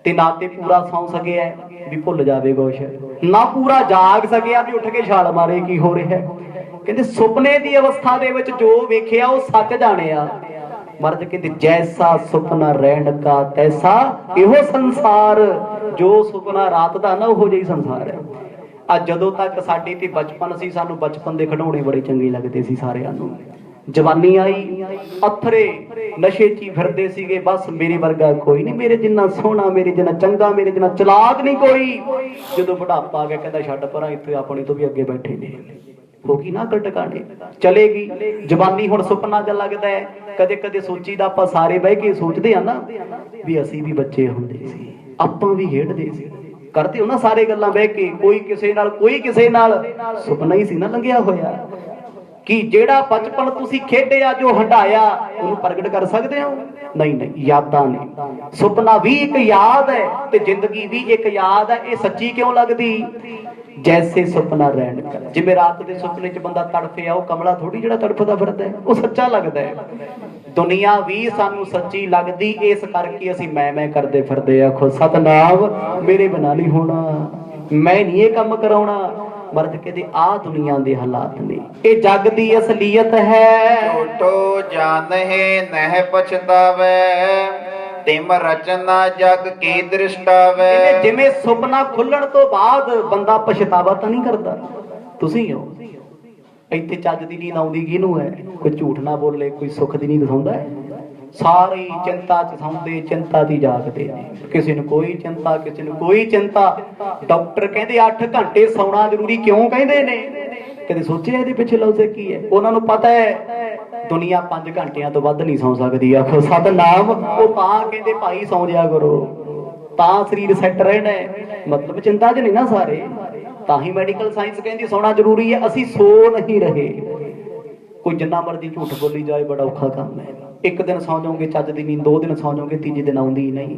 ਤੇ ਨਾ ਤੇ ਪੂਰਾ ਸੌਂ ਸਕਿਆ ਵੀ ਭੁੱਲ ਜਾਵੇ ਕੁਛ, ਨਾ ਪੂਰਾ ਜਾਗ ਸਕਿਆ ਵੀ ਉੱਠ ਕੇ ਛਾਲ ਮਾਰੇ ਕੀ ਹੋ ਰਿਹਾ। ਕਹਿੰਦੇ ਸੁਪਨੇ ਦੀ ਅਵਸਥਾ ਦੇ ਵਿੱਚ ਜੋ ਵੇਖਿਆ ਉਹ ਸੱਚ ਜਾਣਿਆ। ਮਰਦ ਕਹਿੰਦੇ ਜੈਸਾ ਸੁਪਨਾ ਰਹਿਣ ਕਾ ਤੈਸਾ ਇਹੋ ਸੰਸਾਰ। ਜੋ ਸੁਪਨਾ ਰਾਤ ਦਾ ਨਾ, ਉਹੋ ਜਿਹੀ ਸੰਸਾਰ ਹੈ। ਅੱਜ ਜਦੋਂ ਤੱਕ ਸਾਡੇ ਤੇ ਬਚਪਨ ਸੀ, ਸਾਨੂੰ ਬਚਪਨ ਦੇ ਖਿਡੌਣੇ ਬੜੇ ਚੰਗੇ ਲੱਗਦੇ ਸੀ ਸਾਰਿਆਂ ਨੂੰ। ਜਵਾਨੀ ਆਈ, ਅਥਰੇ ਨਸ਼ੇ 'ਚ ਹੀ ਫਿਰਦੇ ਸੀਗੇ, ਬਸ ਮੇਰੇ ਵਰਗਾ ਕੋਈ ਨਹੀਂ, ਮੇਰੇ ਜਿੰਨਾ ਸੋਹਣਾ, ਮੇਰੇ ਜਿੰਨਾ ਚੰਗਾ, ਮੇਰੇ ਜਿੰਨਾ ਚਲਾਕ ਨਹੀਂ ਕੋਈ। ਜਦੋਂ ਬੁਢਾਪਾ ਆ ਗਿਆ, ਕਹਿੰਦਾ ਛੱਡ ਪਰਾਂ, ਇੱਥੇ ਆਪਣੇ ਤੋਂ ਵੀ ਅੱਗੇ ਬੈਠੇ ਨੇ, ਹੋ ਗਈ ਨਾ ਅਕਲ ਟਿਕਾਣੇ, ਚਲੇਗੀ ਜਵਾਨੀ। ਹੁਣ ਸੁਪਨਾ ਜਿਹਾ ਲੱਗਦਾ ਹੈ, ਕਦੇ ਕਦੇ ਸੋਚੀਦਾ, ਆਪਾਂ ਸਾਰੇ ਬਹਿ ਕੇ ਸੋਚਦੇ ਆ ਨਾ ਵੀ ਅਸੀਂ ਵੀ ਬੱਚੇ ਹੁੰਦੇ ਸੀ, ਆਪਾਂ ਵੀ ਖੇਡਦੇ ਸੀ, ਕਰਦੇ ਹੋ ਨਾ ਸਾਰੇ ਗੱਲਾਂ ਬਹਿ ਕੇ, ਕੋਈ ਕਿਸੇ ਨਾਲ ਕੋਈ ਕਿਸੇ ਨਾਲ, ਸੁਪਨਾ ਹੀ ਸੀ ਨਾ ਲੰਘਿਆ ਹੋਇਆ। ਕਿ ਜਿਹੜਾ ਬਚਪਨ ਤੁਸੀਂ ਖੇਡਿਆ, ਜੋ ਹੰਢਾਇਆ, ਉਹਨੂੰ ਪ੍ਰਗਟ ਕਰ ਸਕਦੇ ਹੋ? ਨਹੀਂ ਨਹੀਂ, ਯਾਦਾਂ ਨੇ। ਸੁਪਨਾ ਵੀ ਇੱਕ ਯਾਦ ਹੈ ਤੇ ਜ਼ਿੰਦਗੀ ਵੀ ਇੱਕ ਯਾਦ ਹੈ। ਇਹ ਸੱਚੀ ਕਿਉਂ ਲੱਗਦੀ? ਜੈਸੇ ਸੁਪਨਾ ਰਹਿਣ ਕਰ। ਜਿਵੇਂ ਰਾਤ ਦੇ ਸੁਪਨੇ 'ਚ ਬੰਦਾ ਤੜਫਿਆ, ਉਹ ਕਮਲਾ ਥੋੜੀ ਜਿਹੜਾ ਤੜਫਦਾ ਫਿਰਦਾ ਹੈ, ਉਹ ਸੱਚਾ ਲੱਗਦਾ ਹੈ। ਦੁਨੀਆ ਵੀ ਸਾਨੂੰ ਸੱਚੀ ਲੱਗਦੀ, ਇਸ ਕਰਕੇ ਅਸੀਂ ਮੈਂ ਕਰਦੇ ਫਿਰਦੇ। ਆਖੋ ਸਤਨਾਮ, ਮੇਰੇ ਬਿਨਾਂ ਨਹੀਂ ਹੋਣਾ, ਮੈਂ ਨਹੀਂ ਇਹ ਕੰਮ ਕਰਾਉਣਾ। ਮਰਦ ਕਹਿੰਦੇ ਆ ਦੁਨੀਆ ਦੇ ਹਾਲਾਤ ਨੇ, ਇਹ ਜੱਗ ਦੀ ਅਸਲੀਅਤ ਹੈ। ਝੂਠੋ ਜਾਣਹਿ ਨਹਿ ਪਛਤਾਵੇ, ਤਿਮ ਰਚਨਾ ਜਗ ਕੀ ਦ੍ਰਿਸ਼ਟਾਵੇ। ਜਿਵੇਂ ਸੁਪਨਾ ਖੁੱਲਣ ਤੋਂ ਬਾਅਦ ਬੰਦਾ ਪਛਤਾਵਾ ਤਾਂ ਨਹੀਂ ਕਰਦਾ। ਤੁਸੀਂ ਹੋ ਇੱਥੇ ਚੱਜ ਦੀ ਨੀਂਦ ਆਉਂਦੀ ਕਿਹਨੂੰ ਹੈ? ਕੋਈ ਝੂਠ ਨਾ ਬੋਲੇ, ਕੋਈ ਸੁੱਖ ਦੀ ਨੀਂਦ ਦਿਖਾਉਂਦਾ ਹੈ? ਸਾਰੀ ਚਿੰਤਾ 'ਚ ਸੌਂਦੇ, ਚਿੰਤਾ 'ਚ ਜਾਗਦੇ ਨੇ। ਕਿਸੇ ਨੂੰ ਕੋਈ ਚਿੰਤਾ, ਕਿਸੇ ਨੂੰ ਕੋਈ ਚਿੰਤਾ। ਡਾਕਟਰ ਕਹਿੰਦੇ 8 ਘੰਟੇ ਸੌਣਾ ਜ਼ਰੂਰੀ ਕਿਉਂ ਕਹਿੰਦੇ ਨੇ? ਕਦੇ ਸੋਚਿਆ ਇਹਦੇ ਪਿੱਛੇ ਲੌਜਿਕ ਕੀ ਹੈ? ਉਹਨਾਂ ਨੂੰ ਪਤਾ ਹੈ ਦੁਨੀਆ 5 ਘੰਟਿਆਂ ਤੋਂ ਵੱਧ ਨਹੀਂ ਸੌਂ ਸਕਦੀ। ਆਖੋ ਸਤਨਾਮ। ਉਹ ਤਾਂ ਕਹਿੰਦੇ ਭਾਈ ਸੌਂ ਜਿਆ ਕਰੋ, ਤਾਂ ਸਰੀਰ ਸੈੱਟ ਰਹਿਣਾ। ਮਤਲਬ ਚਿੰਤਾ 'ਚ ਨਹੀਂ ਨਾ ਸਾਰੇ, ਤਾਂ ਹੀ ਮੈਡੀਕਲ ਸਾਇੰਸ ਕਹਿੰਦੀ ਸੌਣਾ ਜ਼ਰੂਰੀ ਹੈ। ਅਸੀਂ ਸੋ ਨਹੀਂ ਰਹੇ। ਕੋਈ ਜਿੰਨਾ ਮਰਜ਼ੀ ਝੂਠ ਬੋਲੀ ਜਾਏ, ਬੜਾ ਔਖਾ ਕੰਮ ਹੈ। ਇੱਕ ਦਿਨ ਸੌਂ ਜਾਓਗੇ ਚੱਜ ਦੀ ਨੀਂਦ, 2 ਦਿਨ ਸੌਂ ਜਾਓਗੇ, ਤੀਜੇ ਦਿਨ ਆਉਂਦੀ ਨਹੀਂ,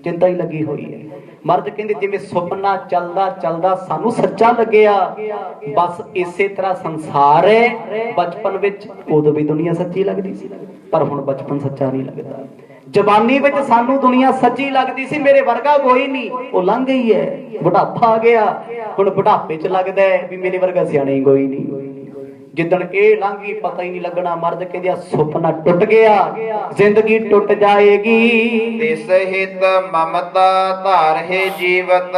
ਚਿੰਤਾ ਹੀ ਲੱਗੀ ਹੋਈ ਹੈ। ਮਰਦ ਕਹਿੰਦੇ ਜਿਵੇਂ ਸੁਪਨਾ ਚੱਲਦਾ ਚੱਲਦਾ ਸਾਨੂੰ ਸੱਚਾ ਲੱਗਿਆ, ਬਸ ਇਸੇ ਤਰ੍ਹਾਂ ਸੰਸਾਰ ਹੈ। ਬਚਪਨ ਵਿੱਚ ਉਦੋਂ ਵੀ ਦੁਨੀਆ ਸੱਚੀ ਲੱਗਦੀ ਸੀ, ਪਰ ਹੁਣ ਬਚਪਨ ਸੱਚਾ ਨਹੀਂ ਲੱਗਦਾ। ਜਵਾਨੀ ਵਿੱਚ ਸਾਨੂੰ ਦੁਨੀਆ ਸੱਚੀ ਲੱਗਦੀ ਸੀ, ਮੇਰੇ ਵਰਗਾ ਕੋਈ ਨਹੀਂ, ਉਹ ਲੰਘ ਗਈ ਹੈ। ਬੁਢਾਪਾ ਆ ਗਿਆ, ਹੁਣ ਬੁਢਾਪੇ 'ਚ ਲੱਗਦਾ ਹੈ ਵੀ ਮੇਰੇ ਵਰਗਾ ਸਿਆਣਾ ਹੀ ਕੋਈ ਨਹੀਂ। ਜਿੱਦਣ ਇਹ ਲੰਘੀ ਪਤਾ ਹੀ ਨਹੀਂ ਲੱਗਣਾ। ਮਰਦ ਕਹਿੰਦੇ ਸੁਪਨਾ ਟੁੱਟ ਗਿਆ, ਜ਼ਿੰਦਗੀ ਟੁੱਟ ਜਾਏਗੀ। ਤਿਸ ਹਿਤ ਮਮਤਾ ਧਾਰਹਿ ਜੀਵਤ,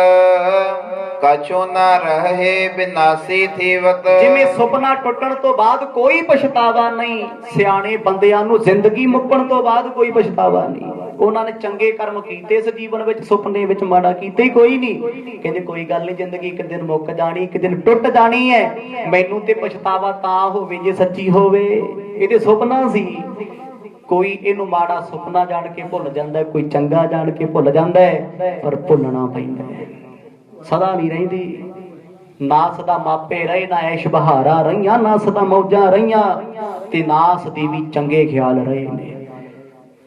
ਕਛੁ ਨਾ ਰਹੇ ਬਿਨਾਸੀ ਥੀਵਤ। ਜਿਵੇਂ ਸੁਪਨਾ ਟੁੱਟਣ ਤੋਂ ਬਾਅਦ ਕੋਈ ਪਛਤਾਵਾ ਨਹੀਂ। ਸਿਆਣੇ ਬੰਦਿਆਂ ਨੂੰ ਜ਼ਿੰਦਗੀ ਮੁੱਕਣ ਤੋਂ ਬਾਅਦ ਕੋਈ ਪਛਤਾਵਾ ਨਹੀਂ। ਉਹਨਾਂ ਨੇ ਚੰਗੇ ਕਰਮ ਕੀਤੇ ਇਸ ਜੀਵਨ ਵਿੱਚ, ਸੁਪਨੇ ਵਿੱਚ ਮਾੜਾ ਕੀਤਾ ਹੀ ਕੋਈ ਨਹੀਂ। ਕਹਿੰਦੇ ਕੋਈ ਗੱਲ ਨਹੀਂ, ਜ਼ਿੰਦਗੀ ਇੱਕ ਦਿਨ ਮੁੱਕ ਜਾਣੀ, ਇੱਕ ਦਿਨ ਟੁੱਟ ਜਾਣੀ ਹੈ। ਮੈਨੂੰ ਤੇ ਪਛਤਾਵਾ ਤਾਂ ਹੋਵੇ ਜੇ ਸੱਚੀ ਹੋਵੇ। ਇਹਦੇ ਸੁਪਨਾ ਸੀ। ਕੋਈ ਇਹਨੂੰ ਮਾੜਾ ਸੁਪਨਾ ਜਾਣ ਕੇ ਭੁੱਲ ਜਾਂਦਾ, ਕੋਈ ਚੰਗਾ ਜਾਣ ਕੇ ਭੁੱਲ ਜਾਂਦਾ ਹੈ, ਪਰ ਭੁੱਲਣਾ ਪੈਂਦਾ ਹੈ। ਸਦਾ ਨਹੀਂ ਰਹਿੰਦੀ। ਨਾ ਸਦਾ ਮਾਪੇ ਰਹੇ, ਨਾ ਐਸ਼ ਬਹਾਰਾ ਰਹੀਆਂ, ਨਾ ਸਦਾ ਮੌਜਾਂ ਰਹੀਆਂ, ਤੇ ਨਾ ਸਦੀ ਵੀ ਚੰਗੇ ਖਿਆਲ ਰਹੇ ਨੇ।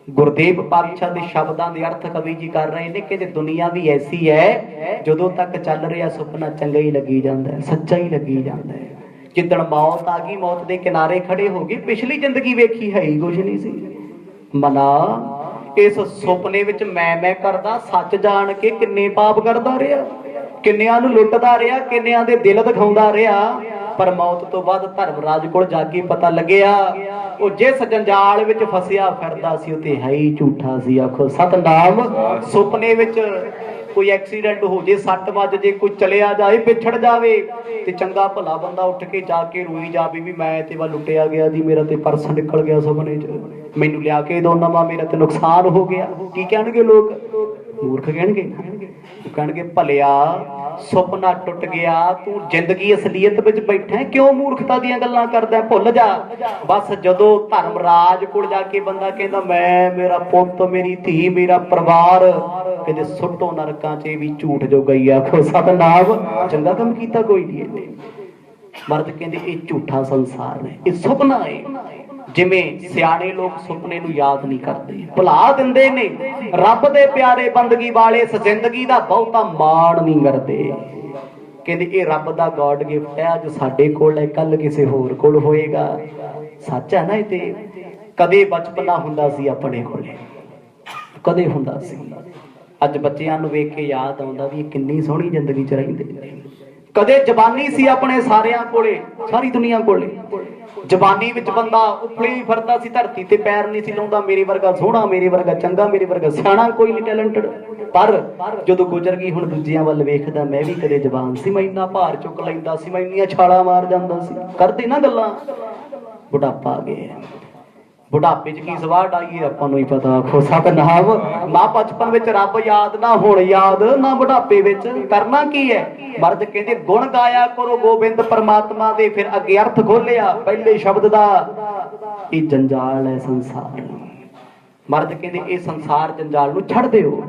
ਗੁਰਦੇਵ ਪਾਤਸ਼ਾਹ ਦੇ ਸ਼ਬਦਾਂ ਦੇ ਅਰਥ ਕਵੀ ਜੀ ਕਰ ਰਹੇ ਨੇ। ਕਹਿੰਦੇ ਦੁਨੀਆ ਵੀ ਐਸੀ ਹੈ, ਜਦੋਂ ਤੱਕ ਚੱਲ ਰਿਹਾ ਸੁਪਨਾ ਚੰਗਾ ਹੀ ਲੱਗੀ ਜਾਂਦਾ, ਸੱਚਾ ਹੀ ਲੱਗੀ ਜਾਂਦਾ ਹੈ। ਜਿੱਦਣ ਮੌਤ ਆ ਗਈ, ਮੌਤ ਦੇ ਕਿਨਾਰੇ ਖੜੇ ਹੋ ਗਏ, ਪਿਛਲੀ ਜ਼ਿੰਦਗੀ ਵੇਖੀ ਹੈ ਹੀ ਕੁਝ ਨਹੀਂ ਸੀ। ਮਨਾ ਇਸ ਸੁਪਨੇ ਵਿੱਚ ਮੈਂ ਕਰਦਾ, ਸੱਚ ਜਾਣ ਕੇ ਕਿੰਨੇ ਪਾਪ ਕਰਦਾ ਰਿਹਾ, ਕਿੰਨਿਆਂ ਨੂੰ ਲੁੱਟਦਾ ਰਿਹਾ, ਕਿੰਨਿਆਂ ਦੇ ਦਿਲ ਦਿਖਾਉਂਦਾ ਰਿਹਾ। ਪਰ ਮੌਤ ਤੋਂ ਬਾਅਦ ਧਰਮਰਾਜ ਕੋਲ ਜਾ ਕੇ ਪਤਾ ਲੱਗਿਆ ਉਹ ਜਿਸ ਜੰਜਾਲ ਵਿੱਚ ਫਸਿਆ ਫਿਰਦਾ ਸੀ ਉਹ ਤੇ ਹੈ ਹੀ ਝੂਠਾ ਸੀ। ਆਖੋ ਸਤਨਾਮ। ਸੁਪਨੇ ਵਿੱਚ ਕੋਈ ਐਕਸੀਡੈਂਟ ਹੋ ਜੇ, ਸੱਟ ਵੱਜ ਜੇ, ਕੋਈ ਚਲਿਆ ਜਾਏ, ਵਿਛੜ ਜਾਵੇ, ਤੇ ਚੰਗਾ ਭਲਾ ਬੰਦਾ ਉੱਠ ਕੇ ਜਾ ਕੇ ਰੋਈ ਜਾਵੇ ਵੀ ਮੈਂ ਤੇ ਵਾ ਲੁੱਟਿਆ ਗਿਆ ਜੀ, ਮੇਰਾ ਤੇ ਪਰਸ ਨਿਕਲ ਗਿਆ ਸੁਪਨੇ 'ਚ, ਮੈਨੂੰ ਲਿਆ ਕੇ ਦੋ ਨਵਾਂ, ਮੇਰਾ ਤੇ ਨੁਕਸਾਨ ਹੋ ਗਿਆ। ਕੀ ਕਹਿਣਗੇ ਲੋਕ? ਮੂਰਖ ਕਹਿਣਗੇ। ਕਹਿਣਗੇ ਭਲਿਆ ਸੁਪਨਾ ਟੁੱਟ ਗਿਆ, ਤੂੰ ਜ਼ਿੰਦਗੀ ਅਸਲੀਅਤ ਵਿੱਚ ਬੈਠਾ, ਕਿਉਂ ਮੂਰਖਤਾ ਦੀਆਂ ਗੱਲਾਂ ਕਰਦਾ? ਭੁੱਲ ਜਾ। ਬਸ ਜਦੋਂ ਧਰਮਰਾਜ ਕੋਲ ਜਾ ਕੇ ਬੰਦਾ ਕਹਿੰਦਾ ਮੈਂ, ਮੇਰਾ ਪੁੱਤ, ਮੇਰੀ ਧੀ, ਮੇਰਾ ਪਰਿਵਾਰ, ਕਹਿੰਦੇ ਸੁੱਟੋ ਨਰਕਾਂ 'ਚ, ਵੀ ਝੂਠ ਜੋ ਗਈ। ਆਖੋ ਸਤਨਾਮ। ਚੰਗਾ ਕੰਮ ਕੀਤਾ ਕੋਈ ਨਹੀਂ ਇਹਨੇ। ਮਰਦ ਕਹਿੰਦੇ ਇਹ ਝੂਠਾ ਸੰਸਾਰ ਨੇ, ਇਹ ਸੁਪਨਾ ਹੈ। ਜਿਵੇਂ ਸਿਆਣੇ ਲੋਕ ਸੁਪਨੇ ਨੂੰ ਯਾਦ ਨਹੀਂ ਕਰਦੇ, ਭੁਲਾ ਦਿੰਦੇ ਨੇ। ਰੱਬ ਦੇ ਪਿਆਰੇ ਬੰਦਗੀ ਵਾਲੇ ਇਸ ਜ਼ਿੰਦਗੀ ਦਾ ਬਹੁਤਾ ਮਾਣ ਨਹੀਂ ਕਰਦੇ। ਕਹਿੰਦੇ ਇਹ ਰੱਬ ਦਾ ਗॉड ਗਿਫਟ ਹੈ, ਅੱਜ ਸਾਡੇ ਕੋਲ ਹੈ, ਕੱਲ ਕਿਸੇ ਹੋਰ ਕੋਲ ਹੋਏਗਾ। ਸੱਚ ਹੈ ਨਾ ਇਹ ਤੇ। ਕਦੇ ਬਚਪਨਾ ਹੁੰਦਾ ਸੀ ਆਪਣੇ ਕੋਲੇ, ਕਦੇ ਹੁੰਦਾ ਸੀ। ਅੱਜ ਬੱਚਿਆਂ ਨੂੰ ਵੇਖ ਕੇ ਯਾਦ ਆਉਂਦਾ ਵੀ ਇਹ ਕਿੰਨੀ ਸੋਹਣੀ ਜ਼ਿੰਦਗੀ 'ਚ ਰਹਿੰਦੇ ਨੇ। ਕਦੇ ਜਵਾਨੀ ਸੀ ਆਪਣੇ ਸਾਰਿਆਂ ਕੋਲੇ, ਸਾਰੀ ਦੁਨੀਆ ਕੋਲੇ। ਜਵਾਨੀ ਵਿੱਚ ਬੰਦਾ ਉਫਲੀ ਫਿਰਦਾ ਸੀ, ਧਰਤੀ ਤੇ ਪੈਰ ਨਹੀਂ ਸੀ ਲਾਉਂਦਾ। ਮੇਰੇ ਵਰਗਾ ਸੋਹਣਾ, ਮੇਰੇ ਵਰਗਾ ਚੰਗਾ, ਮੇਰੇ ਵਰਗਾ ਸਿਆਣਾ ਕੋਈ ਨਹੀਂ ਟੈਲੈਂਟਡ। ਪਰ ਜਦੋਂ ਗੁਜ਼ਰ ਗਈ, ਹੁਣ ਦੂਜਿਆਂ ਵੱਲ ਵੇਖਦਾ, ਮੈਂ ਵੀ ਕਦੇ ਜਵਾਨ ਸੀ, ਮੈਂ ਇੰਨਾ ਭਾਰ ਚੁੱਕ ਲੈਂਦਾ ਸੀ, ਮੈਂ ਇੰਨੀਆਂ ਛਾਲਾਂ ਮਾਰ ਜਾਂਦਾ ਸੀ। ਕਰਦੇ ਨਾ ਗੱਲਾਂ। ਬੁਢਾਪਾ ਆ ਗਿਆ। ਬੁਢਾਪੇ 'ਚ ਕੀ ਸਵਾਹ ਡਾਈਏ ਆਪਾਂ ਨੂੰ ਹੀ ਪਤਾ। ਆਖੋ ਸਤਨਾਮ। ਨਾ ਬਚਪਨ ਵਿੱਚ ਰੱਬ ਯਾਦ, ਨਾ ਹੁਣ ਯਾਦ, ਨਾ ਬੁਢਾਪੇ ਵਿੱਚ। ਕਰਨਾ ਕੀ ਹੈ? ਮਰਦ ਕਹਿੰਦੇ ਗੁਣ ਗਾਇਆ ਕਰੋ ਗੋਬਿੰਦ ਪਰਮਾਤਮਾ ਦੇ। ਫਿਰ ਅੱਗੇ ਅਰਥ ਖੋਲਿਆ ਪਹਿਲੇ ਸ਼ਬਦ ਦਾ, ਇਹ ਜੰਜਾਲ ਹੈ ਸੰਸਾਰ। ਮਰਦ ਕਹਿੰਦੇ ਇਹ ਸੰਸਾਰ ਜੰਜਾਲ ਨੂੰ ਛੱਡ ਦਿਓ,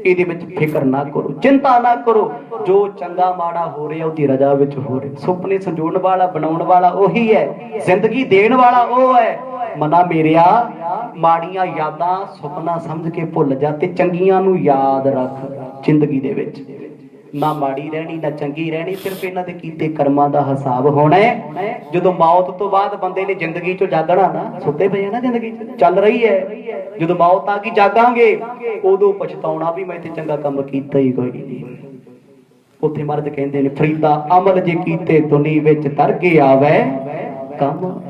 ਇਹਦੇ ਵਿੱਚ ਫਿਕਰ ਨਾ ਕਰੋ, ਚਿੰਤਾ ਨਾ ਕਰੋ। ਜੋ ਚੰਗਾ ਮਾੜਾ ਹੋ ਰਿਹਾ ਉਹਦੀ ਰਜ਼ਾ ਵਿੱਚ ਹੋ ਰਿਹਾ। ਸੁਪਨੇ ਸੰਜੋਣ ਵਾਲਾ ਬਣਾਉਣ ਵਾਲਾ ਉਹੀ ਹੈ, ਜ਼ਿੰਦਗੀ ਦੇਣ ਵਾਲਾ ਉਹ ਹੈ। ਮਨਾ ਮੇਰਿਆ, ਮਾੜੀਆਂ ਯਾਦਾਂ ਸੁਪਨਾ ਸਮਝ ਕੇ ਭੁੱਲ ਜਾ ਤੇ ਚੰਗੀਆਂ ਨੂੰ ਯਾਦ ਰੱਖ। ਜ਼ਿੰਦਗੀ ਦੇ ਵਿੱਚ ਨਾ ਮਾੜੀ ਰਹਿਣੀ ਨਾ ਚੰਗੀ ਰਹਿਣੀ, ਸਿਰਫ ਇਹਨਾਂ ਦੇ ਕੀਤੇ ਕਰਮਾਂ ਦਾ ਹਿਸਾਬ ਹੋਣਾ ਹੈ। ਜਦੋਂ ਮੌਤ ਤੋਂ ਬਾਅਦ ਬੰਦੇ ਨੇ ਜ਼ਿੰਦਗੀ ਚੋਂ ਜਾਗਣਾ ਨਾ, ਸੁੱਤੇ ਪਏ ਆ ਨਾ, ਜ਼ਿੰਦਗੀ ਚੱਲ ਰਹੀ ਹੈ। ਜਦੋਂ ਮੌਤ ਆ ਗਈ ਜਾਗਾਂਗੇ, ਉਦੋਂ ਪਛਤਾਉਣਾ ਵੀ ਮੈਂ ਇੱਥੇ ਚੰਗਾ ਕੰਮ ਕੀਤਾ ਹੀ ਕੋਈ ਨਹੀਂ। ਉੱਥੇ ਮਰਦ ਕਹਿੰਦੇ ਨੇ ਫਰੀਦਾ ਅਮਲ ਜੇ ਕੀਤੇ ਦੁਨੀ ਵਿੱਚ ਤਰਗੇ ਆਵੇ ਕੰਮ।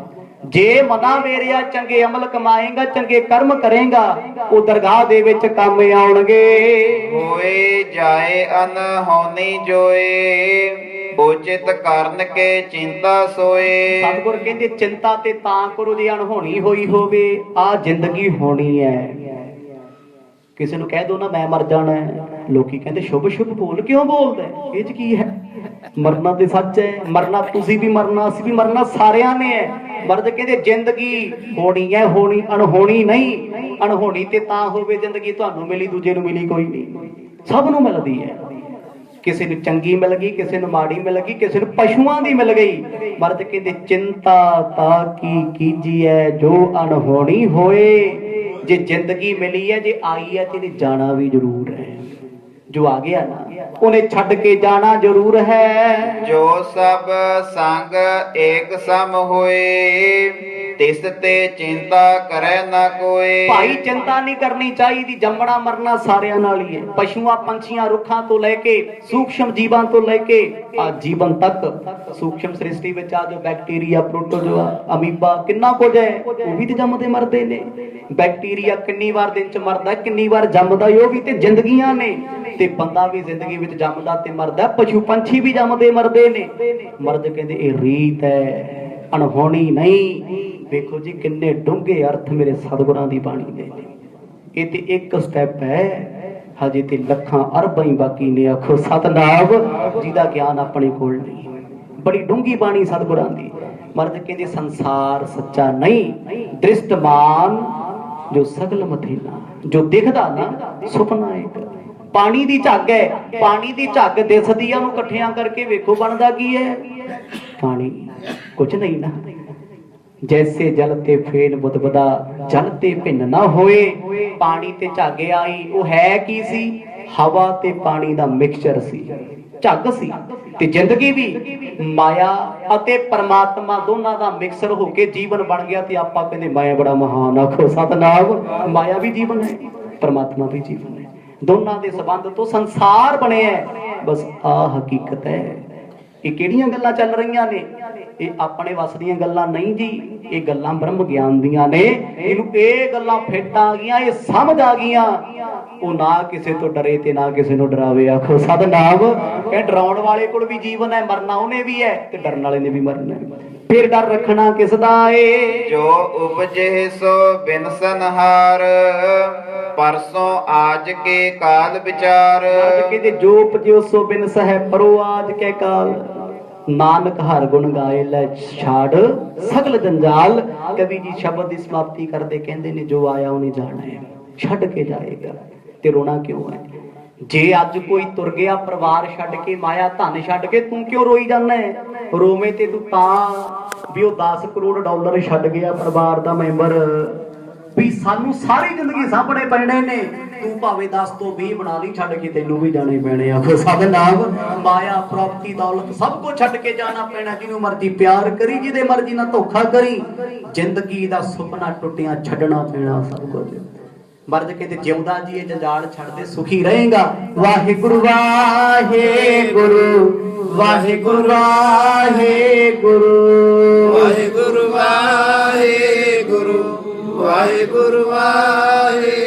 ਜੇ ਮਨਾ ਮੇਰਿਆ ਚੰਗੇ ਅਮਲ ਕਮਾਏਗਾ, ਚੰਗੇ ਕਰਮ ਕਰੇਗਾ, ਉਹ ਦਰਗਾਹ ਦੇ ਵਿੱਚ ਕੰਮ ਆਉਣਗੇ। ਹੋਏ ਜਾਏ ਅਨਹੋਨੀ ਜੋਏ, ਉਚਿਤ ਕਰਨ ਕੇ ਚਿੰਤਾ ਸੋਏ। ਸਤਿਗੁਰ ਕਹਿੰਦੇ ਚਿੰਤਾ ਤੇ ਤਾਂ ਕਰੋ ਜੇ ਅਣਹੋਣੀ ਹੋਈ ਹੋਵੇ। ਆ ਜ਼ਿੰਦਗੀ ਹੋਣੀ ਹੈ। ਕਿਸੇ ਨੂੰ ਕਹਿ ਦੋ ਨਾ ਮੈਂ ਮਰ ਜਾਣਾ ਹੈ, ਲੋਕੀ ਕਹਿੰਦੇ ਸ਼ੁਭ ਸ਼ੁਭ ਬੋਲ, ਕਿਉਂ ਬੋਲਦਾ? ਇਹ ਚ ਕੀ ਹੈ? ਮਰਨਾ ਤੇ ਸੱਚ ਹੈ। ਮਰਨਾ ਤੁਸੀਂ ਵੀ ਮਰਨਾ, ਅਸੀਂ ਵੀ ਮਰਨਾ, ਸਾਰਿਆਂ ਨੇ ਹੈ। ਮਰਦ ਕਹਿੰਦੇ ਜ਼ਿੰਦਗੀ ਹੋਣੀ ਹੈ, ਹੋਣੀ ਅਣਹੋਣੀ ਨਹੀਂ। ਅਣਹੋਣੀ ਤੇ ਤਾਂ ਹੋਵੇ ਜ਼ਿੰਦਗੀ ਤੁਹਾਨੂੰ ਮਿਲੀ, ਦੂਜੇ ਨੂੰ ਮਿਲੀ ਕੋਈ ਨਹੀਂ। ਸਭ ਨੂੰ ਮਿਲਦੀ ਹੈ। ਕਿਸੇ ਨੂੰ ਚੰਗੀ ਮਿਲ ਗਈ, ਕਿਸੇ ਨੂੰ ਮਾੜੀ ਮਿਲ ਗਈ, ਕਿਸੇ ਨੂੰ ਪਸ਼ੂਆਂ ਦੀ ਮਿਲ ਗਈ। ਮਰਦ ਕਹਿੰਦੇ ਚਿੰਤਾ ਤਾਂ ਕੀ ਕੀਜੀਐ ਜੋ ਅਣਹੋਣੀ ਹੋਏ। ਜੇ ਜ਼ਿੰਦਗੀ ਮਿਲੀ ਹੈ, ਜੇ ਆਈ ਹੈ ਤੇ ਇਹਨੇ ਜਾਣਾ ਵੀ ਜ਼ਰੂਰ ਹੈ। ਜੋ ਆ ਗਿਆ ਨਾ ਉਹਨੇ ਛੱਡ ਕੇ ਜਾਣਾ ਜ਼ਰੂਰ ਹੈ। ਜੋ ਸਭ ਸੰਗ ਏਕ ਸਮ ਹੋਏ, ਤਿਸ ਤੇ ਚਿੰਤਾ ਕਰੇ ਨਾ ਕੋਏ। ਭਾਈ ਚਿੰਤਾ ਨਹੀਂ ਕਰਨੀ ਚਾਹੀਦੀ। ਜੰਮਣਾ ਮਰਨਾ ਸਾਰਿਆਂ ਨਾਲ ਹੀ ਹੈ। ਪਸ਼ੂਆਂ ਪੰਛੀਆਂ ਰੁੱਖਾਂ ਤੋਂ ਲੈ ਕੇ ਸੂਖਸ਼ਮ ਜੀਵਾਂ ਤੋਂ ਲੈ ਕੇ ਆ ਜੀਵਨ ਤੱਕ। ਸੂਖਸ਼ਮ ਸ੍ਰਿਸ਼ਟੀ ਵਿੱਚ ਆ ਜੋ ਬੈਕਟੀਰੀਆ, ਪ੍ਰੋਟੋਜ਼ੋਆ, ਅਮੀਬਾ, ਕਿੰਨਾ ਕੁਝ ਹੈ, ਉਹ ਵੀ ਤੇ ਜੰਮਦੇ ਮਰਦੇ ਨੇ। ਬੈਕਟੀਰੀਆ ਕਿੰਨੀ ਵਾਰ ਦਿਨ ਚ ਮਰਦਾ, ਕਿੰਨੀ ਵਾਰ ਜੰਮਦਾ, ਉਹ ਵੀ ਤੇ ਜ਼ਿੰਦਗੀਆਂ ਨੇ। ਤੇ ਬੰਦਾ ਵੀ ਜ਼ਿੰਦਗੀ ਵਿੱਚ ਜੰਮਦਾ ਤੇ ਮਰਦਾ, ਪਸ਼ੂ ਪੰਛੀ ਵੀ ਜੰਮਦੇ ਮਰਦੇ ਨੇ। ਮਰਦ ਕਹਿੰਦੇ ਇਹ ਰੀਤ ਹੈ, ਅਣਹੋਣੀ ਨਹੀਂ। ਵੇਖੋ ਜੀ ਕਿੰਨੇ ਡੂੰਘੇ ਅਰਥ ਮੇਰੇ ਸਤਿਗੁਰਾਂ ਦੀ ਬਾਣੀ ਦੇ ਨੇ। ਇਹ ਤੇ ਇੱਕ ਸਟੈਪ ਹੈ, ਹਜੇ ਤੇ ਲੱਖਾਂ ਅਰਬਾਂ ਹੀ ਬਾਕੀ ਨੇ। ਆਖੋ ਸਤਿਨਾਮ, ਜਿਹਦਾ ਗਿਆਨ ਆਪਣੇ ਕੋਲ ਨਹੀਂ। ਬੜੀ ਡੂੰਘੀ ਬਾਣੀ ਸਤਿਗੁਰਾਂ ਦੀ। ਮਰਦ ਕਹਿੰਦੇ ਸੰਸਾਰ ਸੱਚਾ ਨਹੀਂ, ਦ੍ਰਿਸ਼ਟਮਾਨ ਜੋ ਸਗਲ ਮਥੇਨਾ। ਜੋ ਦਿਖਦਾ ਨਾ ਸੁਪਨਾ ਇੱਕ ਪਾਣੀ ਦੀ ਝੱਗ ਹੈ। ਪਾਣੀ ਦੀ ਝੱਗ ਦਿਸਦੀ ਆ, ਉਹਨੂੰ ਇਕੱਠਿਆਂ ਕਰਕੇ ਵੇਖੋ ਬਣਦਾ ਕੀ ਹੈ? ਪਾਣੀ ਕੁਝ ਨਹੀਂ ਨਾ। ਜੈਸੇ ਜਲ ਤੇ ਫੇਨ ਬੁਦਬੁਦਾ, ਜਲ ਤੇ ਭਿੰਨ ਨਾ ਹੋਏ। ਪਾਣੀ ਤੇ ਝੱਗ ਆਈ, ਉਹ ਹੈ ਕੀ ਸੀ? ਹਵਾ ਤੇ ਪਾਣੀ ਦਾ ਮਿਕਸਚਰ ਸੀ, ਝੱਗ ਸੀ। ਤੇ ਜ਼ਿੰਦਗੀ ਵੀ ਮਾਇਆ ਅਤੇ ਪਰਮਾਤਮਾ ਦੋਨਾਂ ਦਾ ਮਿਕਸਰ ਹੋ ਕੇ ਜੀਵਨ ਬਣ ਗਿਆ। ਤੇ ਆਪਾਂ ਕਹਿੰਦੇ ਮੈਂ ਬੜਾ ਮਹਾਨ। ਆਖੋ ਸਤਿਨਾਮ। ਮਾਇਆ ਵੀ ਜੀਵਨ ਹੈ, ਪਰਮਾਤਮਾ ਵੀ ਜੀਵਨ ਹੈ। ਦੋਨਾਂ ਦੇ ਸੰਬੰਧ ਤੋਂ ਸੰਸਾਰ ਬਣਿਆ। ਬਸ ਆ ਹਕੀਕਤ ਹੈ। ਇਹ ਕਿਹੜੀਆਂ ਗੱਲਾਂ ਚੱਲ ਰਹੀਆਂ ਨੇ? ਇਹ ਆਪਣੇ ਵੱਸ ਦੀਆਂ ਗੱਲਾਂ ਨਹੀਂ ਜੀ, ਇਹ ਗੱਲਾਂ ਬ੍ਰਹਮ ਗਿਆਨ ਦੀਆਂ ਨੇ। ਇਹਨੂੰ ਇਹ ਗੱਲਾਂ ਫਿੱਟ ਆ ਗਈਆਂ, ਇਹ ਸਮਝ ਆ ਗਈਆਂ। ਉਹ ਨਾ ਕਿਸੇ ਤੋਂ ਡਰੇ ਤੇ ਨਾ ਕਿਸੇ ਨੂੰ ਡਰਾਵੇ। ਆਖੋ ਸਤਿਨਾਮ। ਇਹ ਡਰਾਉਣ ਵਾਲੇ ਕੋਲ ਵੀ ਜੀਵਨ ਹੈ, ਮਰਨਾ ਉਹਨੇ ਵੀ ਹੈ, ਤੇ ਡਰਨ ਵਾਲੇ ਨੇ ਵੀ ਮਰਨਾ ਹੈ। ਫਿਰ ਡਰ ਰੱਖਣਾ ਕਿਸ ਦਾ ਏ? ਜੋ ਉਪਜੇ ਸੋ ਬਿਨ ਸੰਹਾਰ, ਪਰਸੋਂ ਆਜ ਕੇ ਕਾਲ ਵਿਚਾਰ। ਕਹਿੰਦੇ ਜੋ ਉਪਜਿਓ ਸੋ ਬਿਨ ਸਹਿ, ਪਰੋ ਆਜ ਕੇ ਕਾਲ। ਨਾਨਕ ਹਰ ਗੁਣ ਗਾਏ ਲੈ ਛਾੜ ਸਗਲ ਜੰਜਾਲ। ਕਵੀ ਜੀ ਸ਼ਬਦ ਦੀ ਸਮਾਪਤੀ ਕਰਦੇ ਕਹਿੰਦੇ ਨੇ ਜੋ ਆਇਆ ਉਹਨੇ ਜਾਣਾ ਹੈ, ਛੱਡ ਕੇ ਜਾਏਗਾ। ਤੇ ਰੋਣਾ ਕਿਉਂ ਹੈ? ਜੇ ਅੱਜ ਕੋਈ ਤੁਰ ਗਿਆ ਪਰਿਵਾਰ ਛੱਡ ਕੇ, ਮਾਇਆ ਧਨ ਛੱਡ ਕੇ, ਤੂੰ ਕਿਉਂ ਰੋਈ ਜਾਂਦਾ ਹੈ? ਰੋਵੇਂ ਤੇ ਤੂੰ ਤਾਂ ਵੀ ਉਹ 10 ਕਰੋੜ ਡਾਲਰ ਛੱਡ ਗਿਆ ਪਰਿਵਾਰ ਦਾ ਮੈਂਬਰ, ਵੀ ਸਾਨੂੰ ਸਾਰੀ ਜ਼ਿੰਦਗੀ ਸਾਹਮਣੇ ਪੈਣੇ ਨੇ। ਤੂੰ ਭਾਵੇਂ 10 ਤੋਂ 20 ਬਣਾ ਲਈ, ਛੱਡ ਕੇ ਤੈਨੂੰ ਵੀ ਜਾਣੇ ਪੈਣੇ ਆ। ਸਭ ਨਾਮ ਮਾਇਆ, ਪ੍ਰਾਪਤੀ, ਦੌਲਤ ਸਭ ਕੁਝ ਛੱਡ ਕੇ ਜਾਣਾ ਪੈਣਾ। ਜਿਹਨੂੰ ਮਰਜ਼ੀ ਪਿਆਰ ਕਰੀ, ਜਿਹਦੇ ਮਰਜ਼ੀ ਨਾਲ ਧੋਖਾ ਕਰੀ, ਜ਼ਿੰਦਗੀ ਦਾ ਸੁਪਨਾ ਟੁੱਟਿਆ ਛੱਡਣਾ ਪੈਣਾ ਸਭ ਕੁਝ। ਮਰਦ ਕਹਿੰਦੇ ਜਿਉਂਦਾ ਜੀ ਇਹ ਜੰਜਾਲ ਛੱਡ ਦੇ, ਸੁਖੀ ਰਹੇਗਾ। ਵਾਹਿਗੁਰੂ ਵਾਹਿਗੁਰੂ ਵਾਹਿਗੁਰੂ ਵਾਹਿਗੁਰੂ ਵਾਹਿਗੁਰੂ ਵਾਹਿਗੁਰੂ ਵਾਹਿਗੁਰੂ ਵਾਹਿਗੁਰੂ।